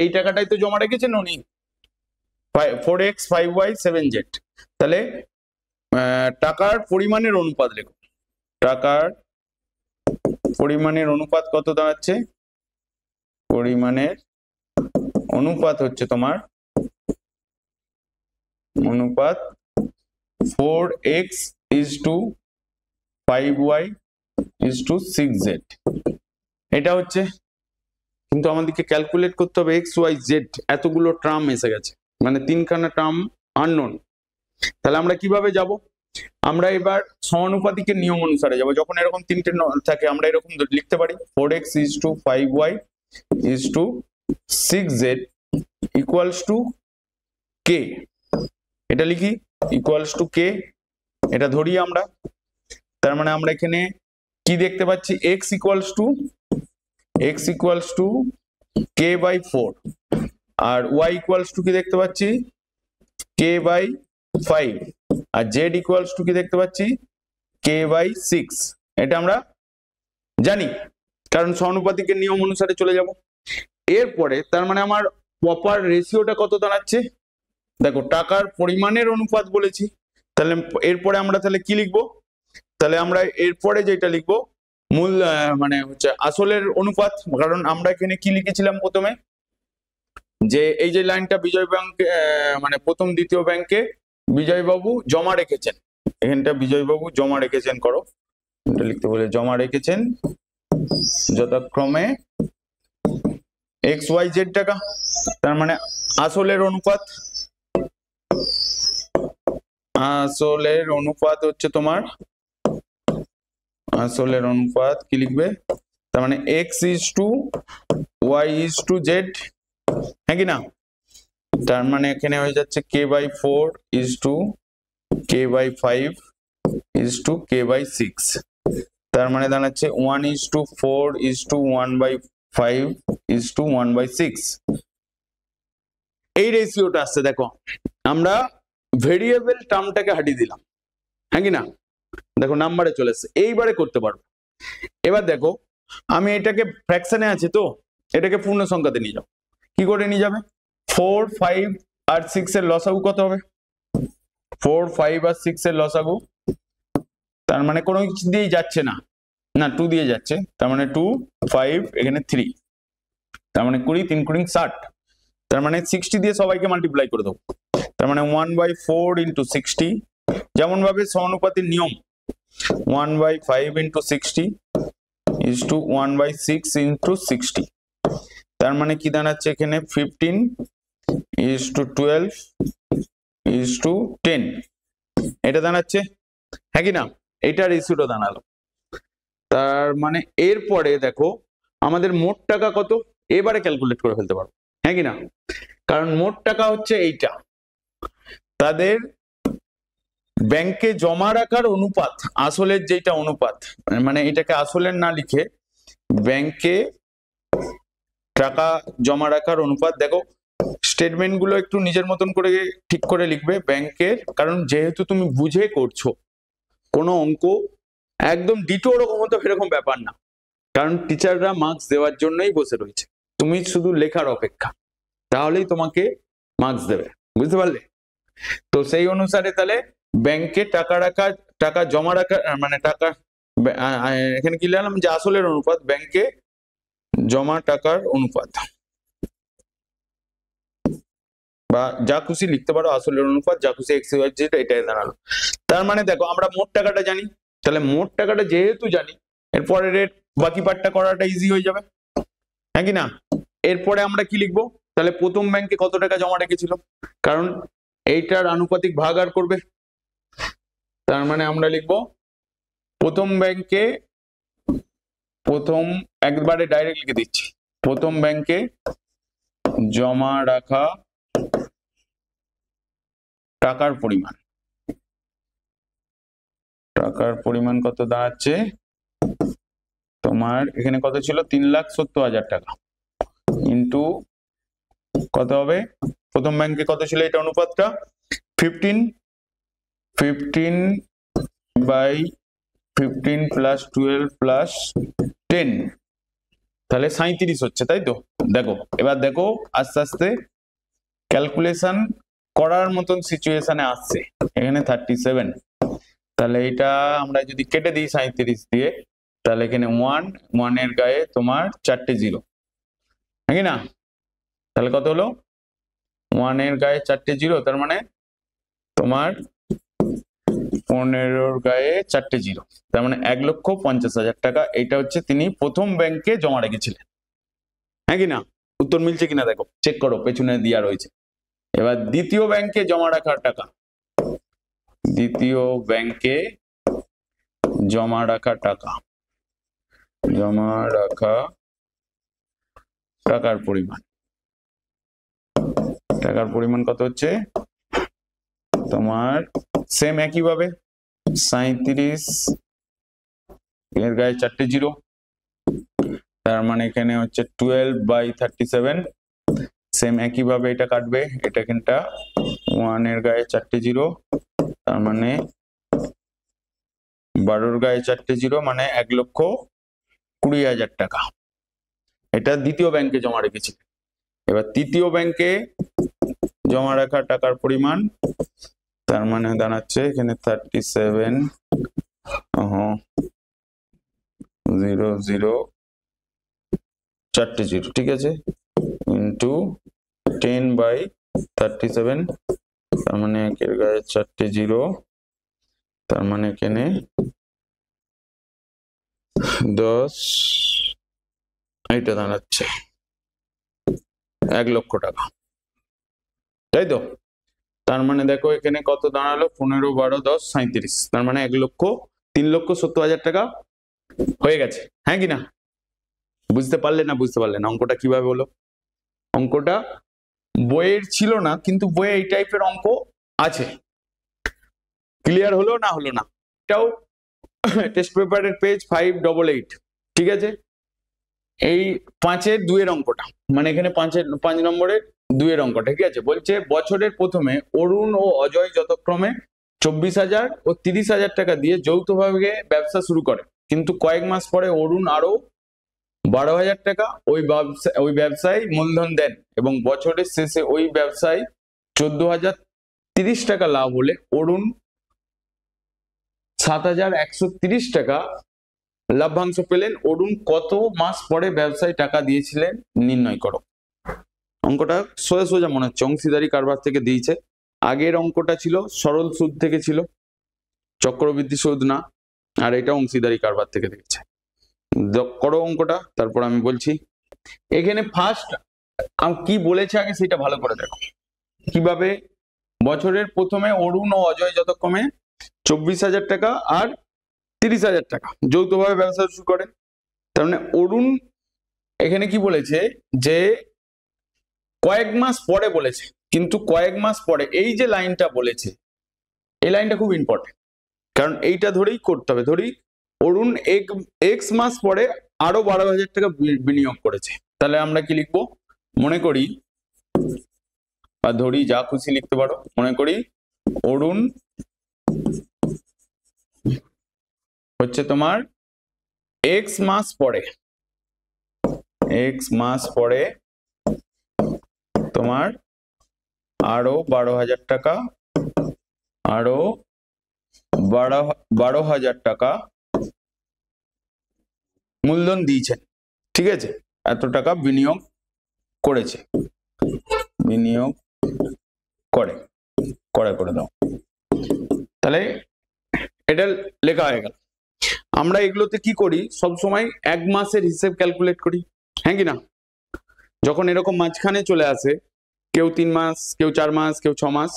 এই টাকাটাই তো জমা রেখেছেন উনি, 4x 5y 7z, তাহলে টাকার পরিমাণের অনুপাত লেখো। টাকার পরিমাণের অনুপাত কত দাঁড়াচ্ছে? পরিমাণের অনুপাত হচ্ছে তোমার অনুপাত 4x is to 5y is to 6z, এটা হচ্ছে। কিন্তু আমাদেরকে ক্যালকুলেট করতে হবে x y z, এতগুলো টার্ম এসে গেছে, মানে তিনখানা টার্ম আননোন। তাহলে আমরা কিভাবে যাব? আমরা এবার সমানুপাতিকের নিয়ম অনুসারে যাব। যখন এরকম তিনটে থাকে আমরা এরকম লিখতে পারি 4x is to 5y is to 6z equals to k, এটা লিখি equals to k, এটা ধরি আমরা। তার মানে আমরা এখানে কি দেখতে পাচ্ছি? x equals to k/4 R y equals to কি দেখতে পাচ্ছি? k/5 R z equals to কি দেখতে পাচ্ছি? k/6। এটা আমরা জানি, কারণ সমানুপাতিকের নিয়ম অনুসারে চলে যাব। এরপরে তার মানে আমার প্রপার রেশিওটা কত দাঁড়াচ্ছে? দেখো টাকার পরিমাণের অনুপাত বলেছি, তাহলে এরপরে আমরা তাহলে কি লিখবো? তাহলে আমরা এরপরে যেটা লিখবো মূল মানে হচ্ছে আসলের অনুপাত। কারণ আমরা এখানে কি লিখেছিলাম প্রথমে, যে এই যে লাইনটা বিজয় ব্যাংক মানে প্রথম দ্বিতীয় ব্যাংকে বিজয়বাবু জমা রেখেছেন, এখানটা বিজয়বাবু জমা রেখেছেন করো, এটা লিখতে বলে জমা রেখেছেন যথাক্রমে x y z টাকা। তার মানে আসলের অনুপাত হচ্ছে তোমার, আসলের অনুপাত কি লিখবে? তার মানে x is to y is to z, হ্যাঁ কি না? তার মানে এখানে হয়ে যাচ্ছে k/4 is to k/5 is to k/6, তার মানে দাঁড়াচ্ছে 1 is to 4 is to 1/5 is to 1/6। এই রেশিওটা আসছে। দেখো আমরা ভেরিয়েবল টার্মটাকে হাঁটিয়ে দিলাম, হ্যাঁ কি না? দেখো নাম্বারে চলে এসেছে, এইবারে করতে পারবো। এবার দেখো আমি এটাকে ফ্র্যাকশনে আছে তো, এটাকে পূর্ণ সংখ্যাতে নিয়ে যাও। কি করে নিয়ে যাবে? 4 5 আর 6 এর লসাগু কত হবে? 4 5 আর 6 এর লসাগু, তার মানে কোনো কিছু দিয়েই যাচ্ছে না, 2 দিয়ে যাচ্ছে, তার মানে 2 5 এখানে 3, তার মানে 20 3 20 60, তার মানে 60 দিয়ে সবাইকে মাল্টিপ্লাই করে দেবো। তার মানে 1/4 ইন্টু 60, যেমন ভাবে সমানুপাতের নিয়ম 1/5 ইন্টু 60 is to 1/6 ইন্টু 60, তার মানে কি দাঁড়াচ্ছে এখানে 15 is to 12 is to 10, এটা দাঁড়াচ্ছে, হ্যাঁ কি না? এটা রেশিওটা দাঁড়ালো। তার মানে এরপরে দেখো আমাদের মোট টাকা কত? এবারে ক্যালকুলেট করে ফেলতে পারো, হ্যাঁ কি না? কারণ মোট টাকা হচ্ছে এইটা, তাদের ব্যাংকে জমা রাখার অনুপাত, আসলের যেটা অনুপাত, মানে এটাকে আসলের না লিখে ব্যাংকে টাকা জমা রাখার অনুপাত। দেখো স্টেটমেন্ট গুলো একটু নিজের মতন করে ঠিক করে লিখবে ব্যাংকের, কারণ যেহেতু তুমি বুঝে করছো, কোনো অঙ্ক একদম ডিটো ওরকম হতো এরকম ব্যাপার না, কারণ টিচাররা মার্কস দেওয়ার জন্যই বসে রয়েছে, তুমি শুধু লেখার অপেক্ষা, তাহলেই তোমাকে মার্কস দেবে, বুঝতে পারলে? তো সেই অনুসারে তাহলে ব্যাংকে টাকা রাখা, টাকা জমা রাখা, মানে টাকা এখানে কি লিখলাম যে আসলের অনুপাত, ব্যাংকে জমা টাকার অনুপাত, বা যা খুশি লিখতে পারো, আসলের অনুপাত যা খুশি এক্স ওয়াই জেড, এটাই দাঁড়ালো। তার মানে দেখো আমরা মোট টাকাটা জানি, তাহলে মোট টাকাটা যেহেতু জানি, এরপরে রেট বাকি পার্টটা করাটা ইজি হয়ে যাবে, হ্যাঁ কি না? এরপরে আমরা কি লিখবো, তাহলে প্রথম ব্যাংকে কত টাকা জমা রেখেছিল, কারণ এইটার আনুপাতিক ভাগ আর করবে, তার মানে আমরা লিখবো প্রথম ব্যাংকে, প্রথম একবারে ডাইরেক্ট লিখে দিচ্ছি, প্রথম ব্যাংকে জমা রাখা টাকার পরিমাণ, টাকার পরিমাণ কত দাঁড়াচ্ছে তোমার, এখানে কত ছিল 3,70,000 টাকা, ইন্টু কত হবে, প্রথম ব্যাংকে কত ছিল এটা অনুপাতটা 15 প্লাস 12 প্লাস 10, তাহলে 37 হচ্ছে, তাই তো? দেখো এবার দেখো আস্তে আস্তে ক্যালকুলেশন করার মতন সিচুয়েশনে আসছে, এখানে 37, তাহলে এটা আমরা যদি কেটে দিই 37 দিয়ে, তাহলে এখানে 1 এর গায়ে তোমার 4টে জিরো, হ্যাঁ না? তাহলে কত হলো, 1 এর গায়ে 4টে জিরো, তার মানে তোমার 15 গায়ে 4টে জিরো, তার মানে 1,50,000 টাকা, এটা হচ্ছে তিনি প্রথম ব্যাংকে জমা রেখেছিলেন, হ্যাঁ কি না? উত্তর মিলছে কিনা দেখো, চেক করো, পেছনে দেওয়া রয়েছে। এবার দ্বিতীয় ব্যাংকে জমা রাখার টাকা, দ্বিতীয় ব্যাংকে জমা রাখা টাকা, জমা রাখা টাকার পরিমাণ, টাকার পরিমাণ কত হচ্ছে তোমার, সেম একই ভাবে 37 এর গায়ে 4টে জিরো, তার মানে এখানে হচ্ছে 12/37, সেম একই ভাবে এটা কাটবে, এটা এখানটা 1 এর গায়ে 4টে জিরো, তার মানে 12 গায়ে 4টে জিরো, মানে 1,20,000 টাকা, এটা দ্বিতীয় ব্যাংকে জমা রেখেছি। এবার তৃতীয় ব্যাংকে জমা রাখা টাকার পরিমাণ, তার মানে দাঁড়াচ্ছে এখানে 37 0 4টে জিরো, ঠিক আছে, ইন্টু 10/37, তার মানে একের গায়ে 4টে জিরো, তার মানে এখানে 10, এইটা দাঁড়াচ্ছে 1,00,000 টাকা, তাই তো? তার মানে দেখো এখানে কত দাঁড়ালো, 15 12 10 37, তার মানে 3,70,000 টাকা হয়ে গেছে, হ্যাঁ কি না? বুঝতে পারলে না বুঝতে পারলে না অঙ্কটা কিভাবে হলো? অঙ্কটা বইয়ের ছিল না, কিন্তু বইয়ে এই টাইপের অঙ্ক আছে, ক্লিয়ার হলো না হলো না? এটাও টেস্ট পেপারের পেজ 588, ঠিক আছে? এই 5-এর 2-এর অঙ্কটা, মানে এখানে 5 নম্বরের 2-এর অঙ্কটা, ঠিক আছে? বলছে বছরের প্রথমে অরুণ ও অজয় যথাক্রমে 24,000 ও 30,000 টাকা দিয়ে যৌথভাবে ব্যবসা শুরু করে, কিন্তু কয়েক মাস পরে অরুণ আরো 12,000 টাকা ওই ব্যবসায় মূলধন দেন, এবং বছরের শেষে ওই ব্যবসায় 14,030 টাকা লাভ হলে অরুণ 7,130 টাকা লভ্যাংশ পেলেন। অরুণ কত মাস পরে ব্যবসায় টাকা দিয়েছিলেন নির্ণয় করো। অঙ্কটা সোজা সোজা মনে হচ্ছে, অংশীদারি কারবার থেকে দিয়েছে। আগের অঙ্কটা ছিল সরল সুদ থেকে ছিল, চক্রবৃদ্ধি সুদ না, আর এটা অংশীদারি কারবার থেকে দিয়েছে। করো অঙ্কটা, তারপর আমি বলছি। এখানে ফার্স্ট কি বলেছে আগে সেটা ভালো করে দেখো, কিভাবে বছরের প্রথমে অরুণ ও অজয় যথাক্রমে 24,000 টাকা আর 30,000 টাকা যৌথভাবে ব্যবসা শুরু করেন। তার মানে অরুণ এখানে কি বলেছে যে কয়েক মাস পরে বলেছে, কিন্তু কয়েক মাস পরে এই যে লাইনটা বলেছে এই লাইনটা খুব ইম্পর্টেন্ট, কারণ এইটা ধরেই করতে হবে। ধরি অরুণ এক্স মাস পরে আরো 12,000 টাকা বিনিয়োগ করেছে, তাহলে আমরা কি লিখবো? মনে করি বা ধরি, যা খুশি লিখতে পারো, মনে করি অরুণ হচ্ছে তোমার এক্স মাস পরে তোমার আরো 12,000 টাকা, আরো 12,000 টাকা মূলধন দিয়েছেন, ঠিক আছে? এত টাকা বিনিয়োগ করেছে, বিনিয়োগ করে দাও। তাহলে এটা লেখা হয়ে গেল। আমরা এগুলোতে কি করি, সব সময় এক মাসের হিসেব ক্যালকুলেট করি, হ্যাঁ কি না? যখন এরকম মাঝখানে চলে আসে, কেউ 3 মাস, কেউ 4 মাস, কেউ 6 মাস,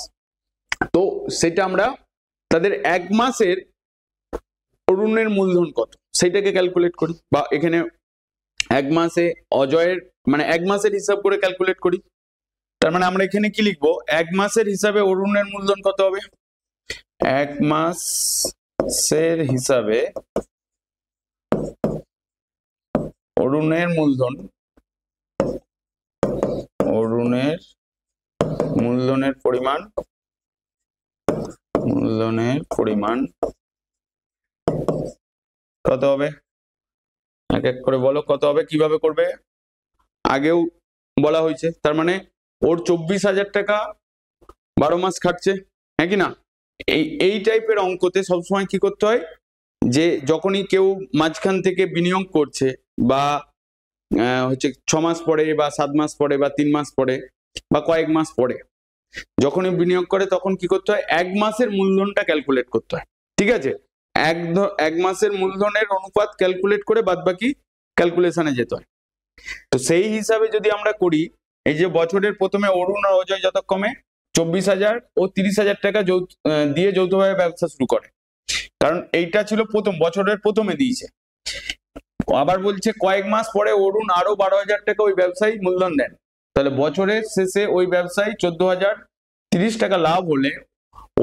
তো সেটা আমরা তাদের এক মাসের অরুণের মূলধন কত সেটাকে ক্যালকুলেট করি, বা এখানে এক মাসে অজয়ের মানে এক মাসের হিসাব করে ক্যালকুলেট করি। তার মানে আমরা এখানে কি লিখবো? এক মাসের হিসাবে অরুণের মূলধন কত হবে? এক মাসের হিসাবে অরুণের মূলধনের পরিমাণ কত হবে? এক এক করে বলো কত হবে, কিভাবে করবে? আগেও বলা হয়েছে, তার মানে ওর 24,000 টাকা 12 মাস খাটছে, হ্যাঁ কি না? এই টাইপের অঙ্কতে সবসময় কি করতে হয়, যে যখনই কেউ মাঝখান থেকে বিনিয়োগ করছে, বা হচ্ছে 6 মাস পরে বা 7 মাস পরে বা 3 মাস পরে বা কয়েক মাস পরে যখনই বিনিয়োগ করে, তখন কি করতে হয়? এক মাসের মূলধনটা ক্যালকুলেট করতে হয়, ঠিক আছে? এক মাসের মূলধনের অনুপাত ক্যালকুলেট করে বাদবাকি ক্যালকুলেশনে যেতে হয়। তো সেই হিসাবে যদি আমরা করি, এই যে বছরের প্রথমে অরুণ আর অজয় যথাক্রমে 24,000 ও 30,000 টাকা দিয়ে যৌথভাবে ব্যবসা শুরু করে, কারণ এইটা ছিল বছরের প্রথমে দিয়েছে। আবার বলছে কয়েক মাস পরে অরুণ আরো 12,000 টাকা ওই ব্যবসায়ী মূলধন দেন, তাহলে বছরের শেষে ওই ব্যবসায়ী 14,030 টাকা লাভ হলে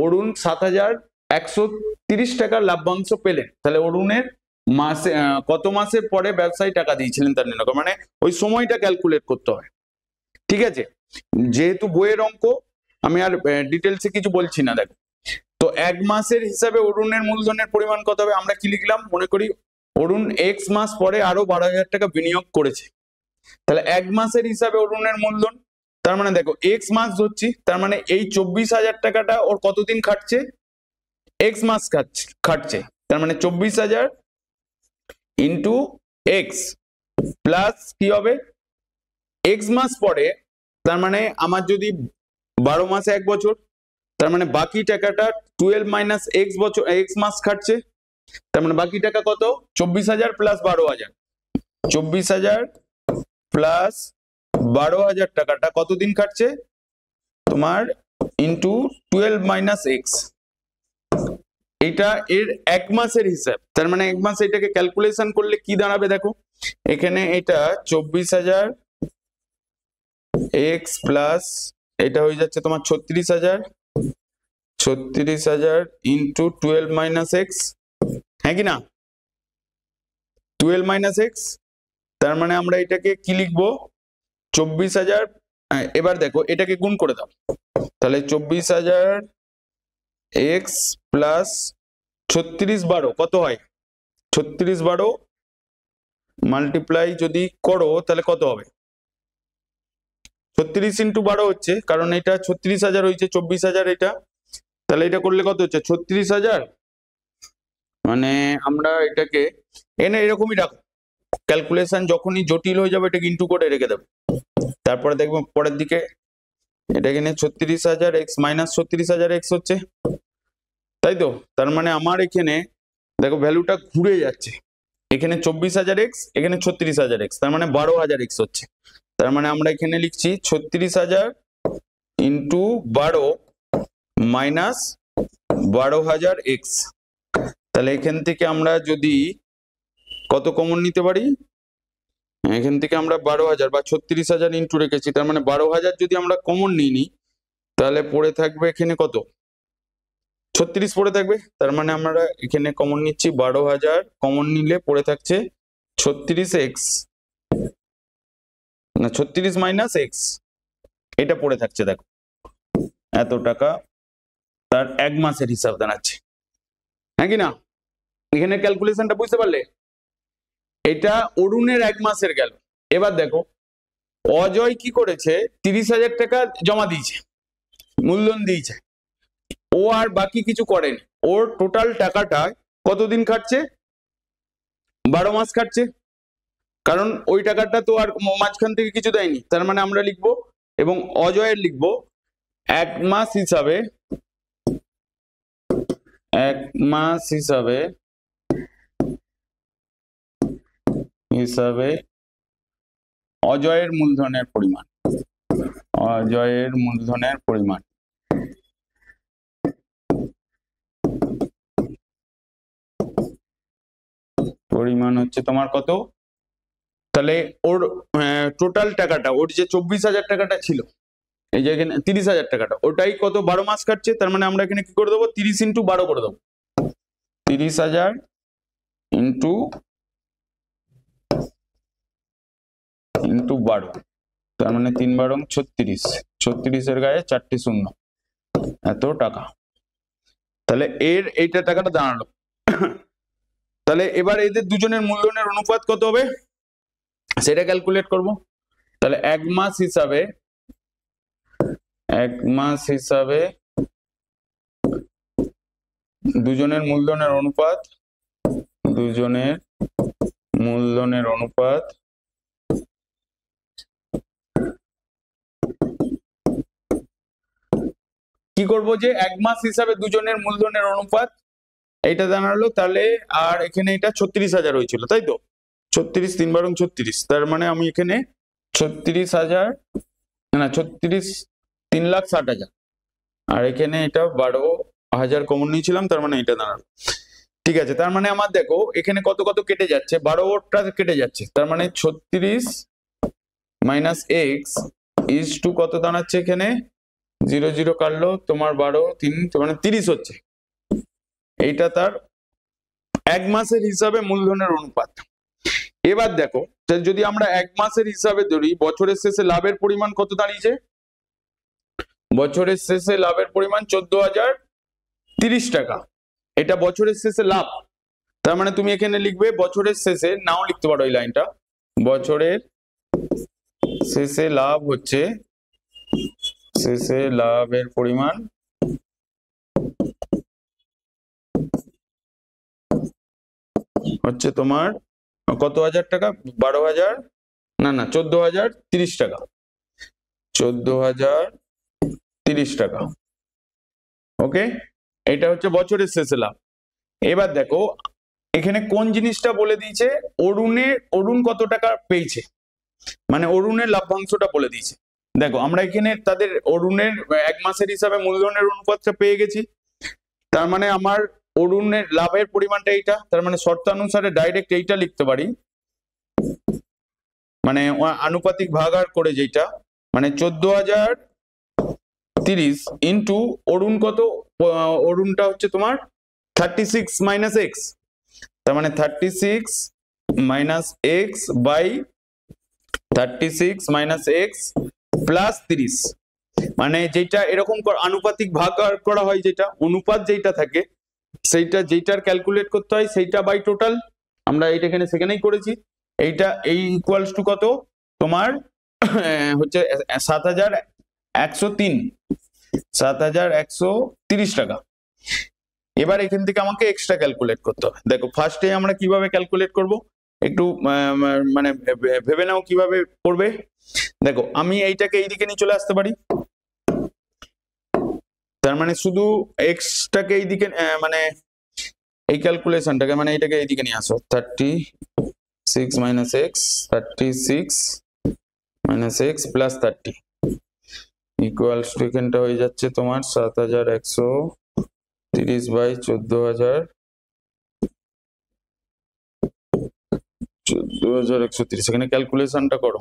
অরুণ 7,130 টাকার লাভ্যাংশ পেলেন। তাহলে অরুণের মাসে কত মাসের পরে ব্যবসায়ী টাকা দিয়েছিলেন তার নির্ণয়, মানে ওই সময়টা ক্যালকুলেট করতে হয়, ঠিক আছে? যেহেতু বইয়ের অঙ্ক, আমি আর ডিটেলসে কিছু বলছি না। দেখো, তো এক মাসের হিসাবে অরুণের মূলধনের পরিমাণ কত হবে? আমরা কি লিখলাম? মনে করি অরুণ এক্স মাস পরে আরো 12,000 টাকা বিনিয়োগ করেছে, তাহলে এক মাসের হিসাবে অরুণের মূলধন, তার মানে দেখো এক্স মাস ধরছি, তার মানে এই 24,000 টাকাটা ওর কতদিন খাটছে? এক্স মাস খাটছে, তার মানে 24,000 ইন্টু এক্স প্লাস কি হবে? এক্স মাস পরে, তার মানে আমার যদি 12 মাসে 1 বছর, তার মানে বাকি টাকাটা 12 মাইনাস এক্স বছর, এক্স মাস খাটছে, তার মানে বাকি টাকা কত? 24,000 প্লাস 12,000, 24,000 প্লাস 12,000 টাকাটা কতদিন খাটছে তোমার? ইন্টু 12 মাইনাস এক্স, এটা এর এক মাসের হিসাব। তার মানে এক মাস এটাকে ক্যালকুলেশন করলে কি দাঁড়াবে? দেখো এখানে এটা 24,000 এক্স প্লাস এটা হয়ে যাচ্ছে তোমার 36,000 ইন্টু 12 মাইনাস এক্স, হ্যাঁ কি না? 12 মাইনাস এক্স, তার মানে আমরা এটাকে কি লিখবো? 24,000। এবার দেখো এটাকে গুণ করে দাও, তাহলে 24,000 এক্স প্লাস 36/12 কত হয়? 36/12 মাল্টিপ্লাই যদি করো তাহলে কত হবে? 36 ইন্টু 12 হচ্ছে, কারণ এটা 36,000 হয়েছে, 24,000 এটা, তাহলে এটা করলে কত হচ্ছে? 36,000। মানে আমরা এটাকে এনে এরকমই রাখো, ক্যালকুলেশন যখনই জটিল হয়ে যাবে এটাকে ইন্টু করে রেখে দেবে, তারপরে দেখবো পরের দিকে এটা এখানে 36,000 এক্স মাইনাস 36,000 এক্স হচ্ছে, তাই তো? তার মানে আমার এখানে দেখো ভ্যালুটা ঘুরে যাচ্ছে, এখানে 24,000 এক্স, এখানে 36,000 এক্স, তার মানে 12,000 এক্স হচ্ছে। তার মানে আমরা এখানে লিখছি 36,000 ইন্টু 12 মাইনাস 12,000 এক্স। তাহলে এখান থেকে আমরা যদি কত কমন নিতে পারি? এখান থেকে আমরা 12,000 বা 36,000 ইন্টু রেখেছি, তার মানে 12,000 যদি আমরা কমন নিই তাহলে পড়ে থাকবে এখানে কত, 36 পড়ে থাকবে। তার মানে আমরা এখানে কমন নিচ্ছি 12,000, কমন নিলে পড়ে থাকছে 36x, না 36 মাইনাস এক্স, এটা পড়ে থাকছে। দেখো এত টাকা তার এক মাসের হিসাব দাঁড়াচ্ছে, হ্যাঁ কি না? এখানে ক্যালকুলেশনটা বুঝতে পারলে? এটা অরুণের এক মাসের গেল। এবার দেখো অজয় কি করেছে, 30,000 টাকা জমা দিয়েছে, মূলধন দিয়েছে, ও আর বাকি কিছু করেনি। ওর টোটাল টাকাটা কতদিন খাটছে, 12 মাস খাটছে, কারণ ওই টাকাটা তো আর মাঝখান থেকে কিছু দেয়নি। তার মানে আমরা লিখবো, এবং অজয়ের লিখবো এক মাস হিসাবে, এক মাস হিসাবে অজয়ের মূলধনের পরিমাণ, অজয়ের মূলধনের পরিমাণ। পরিমাণ হচ্ছে তোমার কত, তাহলে ওর টোটাল টাকাটা, ওর যে 24,000 টাকাটা ছিল, এই যে এখানে 30,000 টাকাটা, ওটাই কত 12 মাস কাটছে। তার মানে আমরা এখানে কি করে দেবো, 30 ইন্টু 12 করে দেবো, 30,000 ইন্টু 12, তার মানে 3 12 36, 36 গায়ে 4টি শূন্য, এত টাকা। তাহলে এর এইটা টাকাটা দাঁড়ালো। তাহলে এবার এদের দুজনের মূলধনের অনুপাত কত হবে সেটা ক্যালকুলেট করব। তাহলে এক মাস হিসাবে দুজনের মূলধনের অনুপাত, কি করব, যে এক মাস হিসাবে দুজনের মূলধনের অনুপাত এইটা জানালো। তাহলে আর এখানে এটা 36,000 হয়েছিল, তাই তো, 36 3 12 36, তার মানে আমি এখানে 36,000, না 36 3,60,000, আর এখানে এটা 12,000 কমন নিয়েছিলাম, তার মানে এটা দাঁড়ালো। ঠিক আছে, তার মানে আমার দেখো এখানে কত কত কেটে যাচ্ছে, 12টা কেটে যাচ্ছে, তার মানে 36 মাইনাস এক্স ইজ টু কত দাঁড়াচ্ছে, এখানে 0 0 কাটলো তোমার 12 3, মানে 30 হচ্ছে। এইটা তার এক মাসের হিসাবে মূলধনের অনুপাত। এবার দেখো যদি আমরা এক মাসের হিসাবে ধরি, বছরের শেষে লাভের পরিমাণ কত দাঁড়িয়েছে, বছরের শেষে লাভের পরিমাণ 14,030 টাকা, এটা বছরের শেষে লাভ। তার মানে তুমি এখানে লিখবে বছরের শেষে, নাও লিখতে পারো এই লাইনটা, বছরের শেষে লাভ হচ্ছে, শেষে লাভের পরিমাণ হচ্ছে তোমার কত হাজার টাকা, 12,000, না 14,030 টাকা, 14,030 টাকা। ওকে, এটা হচ্ছে বছরের শেষে লাভ। এবার দেখো এখানে কোন জিনিসটা বলে দিয়েছে, অরুণ কত টাকা পেয়েছে, মানে অরুণের লভ্যাংশটা বলে দিয়েছে। দেখো আমরা এখানে তাদের অরুণের এক মাসের হিসাবে মূলধনের অনুপাতটা পেয়ে গেছি। তার মানে আমার অরুণের লাভের পরিমাণটা এইটা, তার মানে শর্তানুসারে ডাইরেক্ট এইটা লিখতে পারি, মানে আনুপাতিক ভাগার করে যেটা, মানে 14,030 ইন্টু অরুণ কত, অরুণটা হচ্ছে তোমার 36 মাইনাস এক্স, তার মানে 36 minus x by 36 minus x plus 30, মানে যেটা এরকম আনুপাতিক ভাগ করা হয়, যেটা অনুপাত যেটা থাকে সেইটা, যেটার ক্যালকুলেট করতে হয় সেইটা বাই টোটাল, আমরা এইটা এখানে সেখানেই করেছি। এইটা এই ইকুয়ালস টু কত তোমার হচ্ছে 7,130 টাকা। এবার এখান থেকে আমাকে এক্সট্রা ক্যালকুলেট করতে হবে। দেখো ফার্স্টে আমরা কিভাবে ক্যালকুলেট করব, একটু মানে ভেবে নাও কিভাবে করবে। দেখো আমি এইটাকে এইদিকে নিয়ে চলে আসতে পারি, তার মানে শুধু এক্সটাকে এইদিকে, মানে এই ক্যালকুলেশনটাকে, মানে এটাকে এইদিকে নিয়ে আসো, 36 minus x, 36 minus x plus 30 equals to, এখানটা হয়ে যাচ্ছে তোমার 7,130 বাই 14,030 2130, এখানে ক্যালকুলেশনটা করো।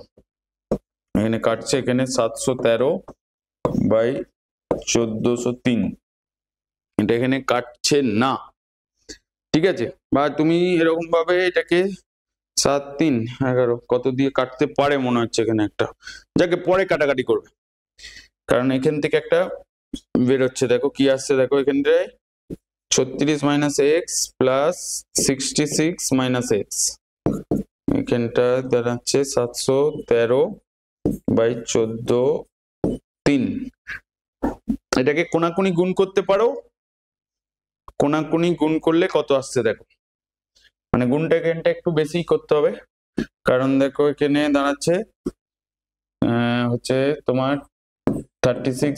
এখানে কাটছে, এখানে 713/1403, এটা এখানে কাটছে না, ঠিক আছে? বা তুমি এরকম ভাবে এটাকে 7 3 11 কত দিয়ে কাটতে পারে মনে হচ্ছে এখানে একটা, যাকে পরে কাটাকাটি করবে, কারণ এখান থেকে একটা বেরোচ্ছে, দেখো কি আসছে, দেখো এখানটায় 36 - x প্লাস 66 - x, এখানটা দাঁড়াচ্ছে 713/1403। এটাকে কোনাকুনি গুণ করতে পারো, কোনাকুনি গুণ করলে কত আসছে দেখো, মানে গুণটা এখানটা একটু বেশি করতে হবে, কারণ দেখো এখানে দাঁড়াচ্ছে হচ্ছে তোমার 36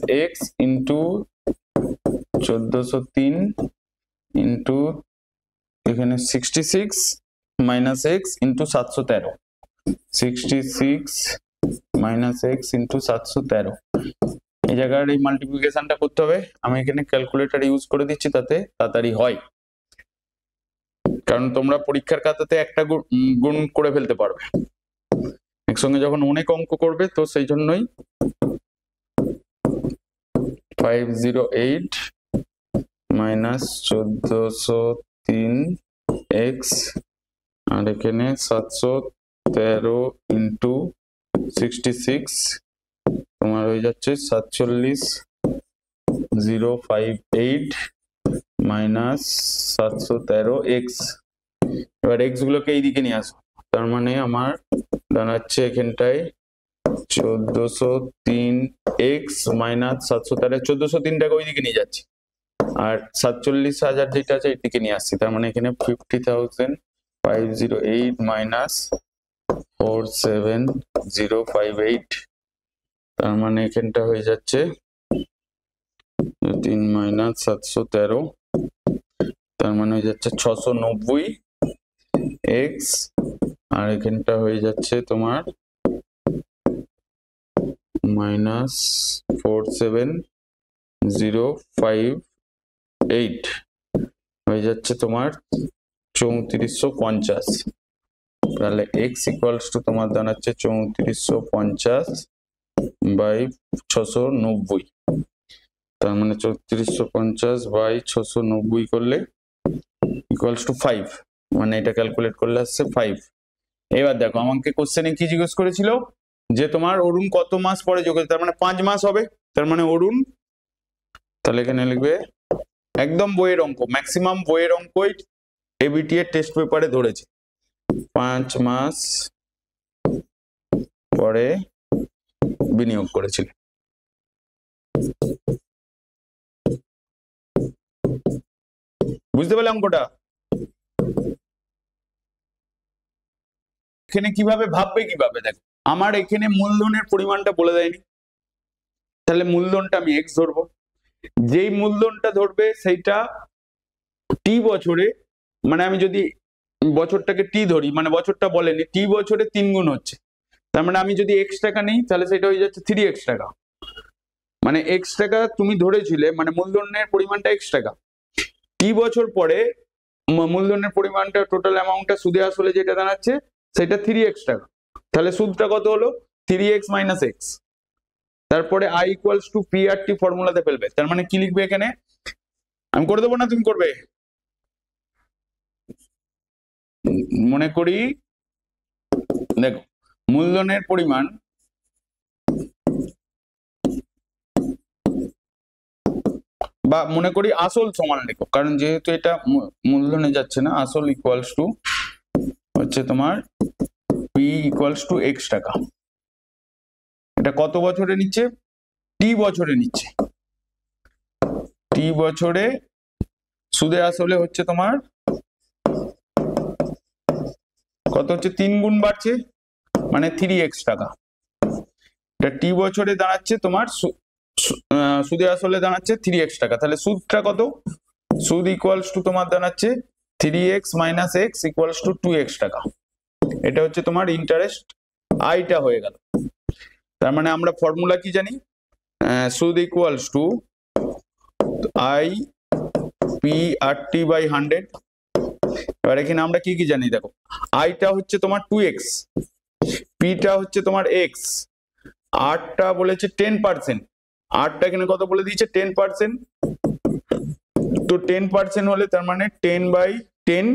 - x ইন্টু 1403 ইন্টু এখানে 66 - x ইন্টু 713, 66 - x ইন্টু 713, এই জায়গার এই মাল্টিপ্লিকেশনটা করতে হবে। আমি এখানে ক্যালকুলেটর ইউজ করে দিচ্ছি, তাতে তাড়াতাড়ি হয়, কারণ তোমরা পরীক্ষার খাতাতে একটা গুণ করে ফেলতে পারবে একসঙ্গে যখন অনেক অঙ্ক করবে, তো সেই জন্যই 508 - 1403x, আর এখানে 713 ইন্টু 66 তোমার হয়ে যাচ্ছে 47058 মাইনাস 713x। এবার x গুলোকে এইদিকে নিয়ে আসো, তার মানে আমার দাঁড়াচ্ছে এখানটায় 1403x মাইনাস 713, 1403টাকে ওইদিকে নিয়ে যাচ্ছি, আর 47,000 যেটা আছে এইদিকে নিয়ে আসছি, তার মানে এখানে 50,508 মাইনাস 47058, তার মানে এখানটা হয়ে যাচ্ছে 3 মাইনাস 713, তার মানে হয়ে যাচ্ছে 690x, আর এখানটা হয়ে যাচ্ছে তোমার মাইনাস 47058, হয়ে যাচ্ছে তোমার 3450, তাহলে x ইকুয়ালস টু তোমার দাঁড়াচ্ছে 3450/690, তার মানে 3450/690 করলে ইকুয়ালস টু 5, মানে এটা ক্যালকুলেট করলে আসছে 5। এবার দেখো আমাকে কোশ্চেনে কি জিজ্ঞেস করেছিল, যে তোমার অরুণ কত মাস পরে যোগ হয়েছে, তার মানে 5 মাস হবে, তার মানে অরুণ, তাহলে এখানে লিখবে একদম বইয়ের অঙ্ক, ম্যাক্সিমাম বইয়ের অঙ্কই এবিটি এর টেস্ট পেপারে ধরেছে, 5 মাস পরে বিনিয়োগ করেছিল। বুঝতে পারলে অঙ্কটা? এখানে কিভাবে ভাববে, কিভাবে দেখো, আমার এখানে মূলধনের পরিমাণটা বলে দেয়নি, তাহলে মূলধনটা আমি x ধরবো, যেই মূলধনটা ধরবে সেইটা টি বছরে, মানে আমি যদি বছরটাকে টি ধরি, মানে বছরটা বলেনি, টি বছরে 3 গুণ হচ্ছে, তার মানে আমি যদি x টাকা নিই তাহলে সেটা হয়ে যাচ্ছে 3x টাকা, মানে x টাকা তুমি ধরেছিলে, মানে মূলধনের পরিমাণটা x টাকা, টি বছর পরে মূলধনের পরিমাণটা টোটাল অ্যামাউন্টটা সুদে আসলে যেটা দাঁড়াচ্ছে সেটা 3x টাকা, তাহলে সুদটা কত হলো 3x - x, তারপরে i equals to P R টি ফর্মুলাতে ফেলবে, তার মানে কি লিখবে এখানে, আমি করে দেবো না তুমি করবে, মনে করি দেখো মূলধনের পরিমাণ বা মনে করি আসল সমান লেখো, কারণ যেহেতু এটা মূলধনে যাচ্ছে না, আসল ইকুয়ালস টু হচ্ছে তোমার পি ইকুয়ালস টু x টাকা, এটা কত বছরে নিচ্ছে, টি বছরে নিচ্ছে, টি বছরে সুদে আসলে হচ্ছে তোমার কত হচ্ছে, 3 গুণ বাড়ছে, মানে 3x টাকা, এটা টি বছরে দাঁড়াচ্ছে তোমার সুদে আসলে দাঁড়াচ্ছে 3x টাকা, তাহলে সুদটা কত, সুদ ইকুয়ালস টু তোমার দাঁড়াচ্ছে 3x - x equals to 2x টাকা, এটা হচ্ছে তোমার ইন্টারেস্ট আইটা হয়ে গেল। তার মানে আমরা ফর্মুলা কি জানি, সুদ equals to i p R T by 100, এবার এখানে আমরা কি কি জানি দেখো, আইটা হচ্ছে তোমার 2x, পিটা হচ্ছে তোমার x, আরটা বলেছে 10%, আরটা এখানে কত বলে দিয়েছে 10%, তো 10% হলে তার মানে 10/10,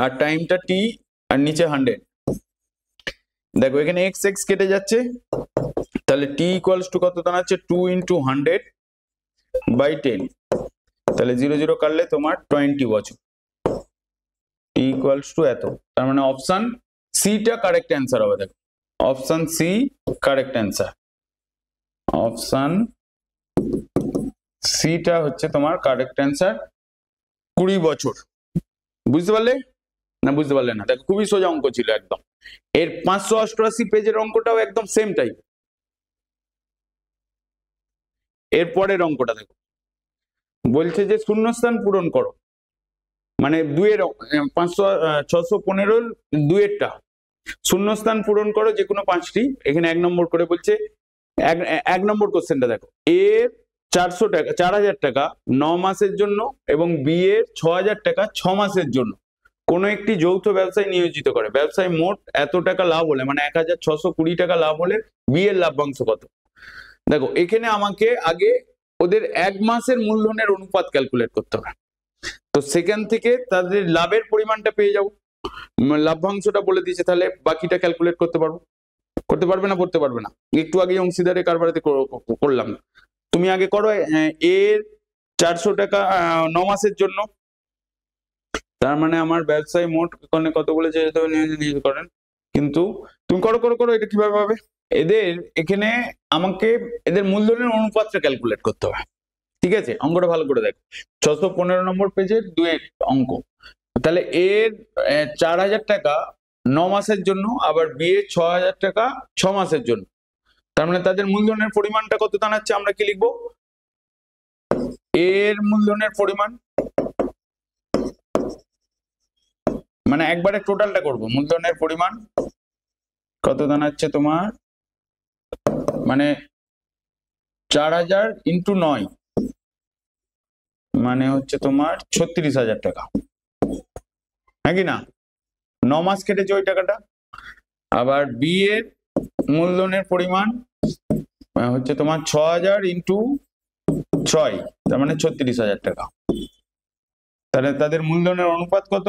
আর টাইমটা t, আর নিচে 100। দেখো এখানে x x কেটে যাচ্ছে, তাহলে t ইকুয়ালস টু কত দাঁড়াচ্ছে 2 × 100/10, তাহলে 0 0 কাটলে তোমার 20 বছর, t ইকুয়ালস টু এত। তার মানে অপশন সি টা কারেক্ট অ্যান্সার হবে। দেখো option C correct answer, option C টা হচ্ছে তোমার কারেক্ট অ্যান্সার, 20 বছর। বুঝতে পারলে না? বুঝতে পারলে না? দেখো খুবই সোজা অঙ্ক ছিল একদম। এর 588 পেজের অঙ্কটাও একদম সেম টাইপ। এরপরের অঙ্কটা দেখো, বলছে যে শূন্যস্থান পূরণ করো, মানে 615 দুয়েরটা শূন্যস্থান পূরণ করো যে কোনো 5টি। এখানে 1 নম্বর করে বলছে, এক নম্বর কোশ্চেনটা দেখো, এর 400 টাকা 4000 টাকা 9 মাসের জন্য এবং বি এর 6000 টাকা 6 মাসের জন্য কোনো একটি যৌথ ব্যবসায় নিয়োজিত করে। ব্যবসায় মোট এত টাকা লাভ হলে, মানে 1620 টাকা লাভ হলে বি এর লাভ্যাংশ কত? দেখো এখানে আমাকে আগে ওদের 1 মাসের মূলধনের অনুপাত ক্যালকুলেট করতে হবে। তো সেখান থেকে তাদের লাভের পরিমাণটা পেয়ে যাবো, লাভ্যাংশটা বলে দিয়েছে, তাহলে বাকিটা ক্যালকুলেট করতে পারবো। করতে পারবে না? পড়তে পারবে না? একটু আগে অংশীদারের কারবারেতে করলাম। তুমি আগে করো এর 400 টাকা 9 মাসের জন্য, তার মানে আমার ব্যবসায় মোট কত বলেছে নিয়োজিত করেন, কিন্তু তুমি করো করো করো, এটা কিভাবে হবে? এদের এখানে আমাকে এদের মূলধনের অনুপাতটা ক্যালকুলেট করতে হবে। ঠিক আছে, অঙ্কটা ভালো করে দেখো, 615 নম্বর পেজের 2 অঙ্ক। তাহলে এর 4000 টাকা 9 মাসের জন্য, আবার বি এর 6000 টাকা 6 মাসের জন্য, তার মানে তাদের মূলধনের পরিমাণটা কত দাঁড়াচ্ছে? আমরা কি লিখবো? এর মূলধনের পরিমাণ, মানে একবারে টোটালটা করবো, মূলধনের পরিমাণ কত দাঁড়াচ্ছে তোমার, মানে 4000 × 9 মানে হচ্ছে তোমার 36,000 টাকা, হ্যাঁ কি না? 9 মাস কেটেছে ওই টাকাটা। আবার বি এর মূলধনের পরিমাণ হচ্ছে তোমার 6000 × 6, তার মানে 36,000 টাকা। তাহলে তাদের মূলধনের অনুপাত কত?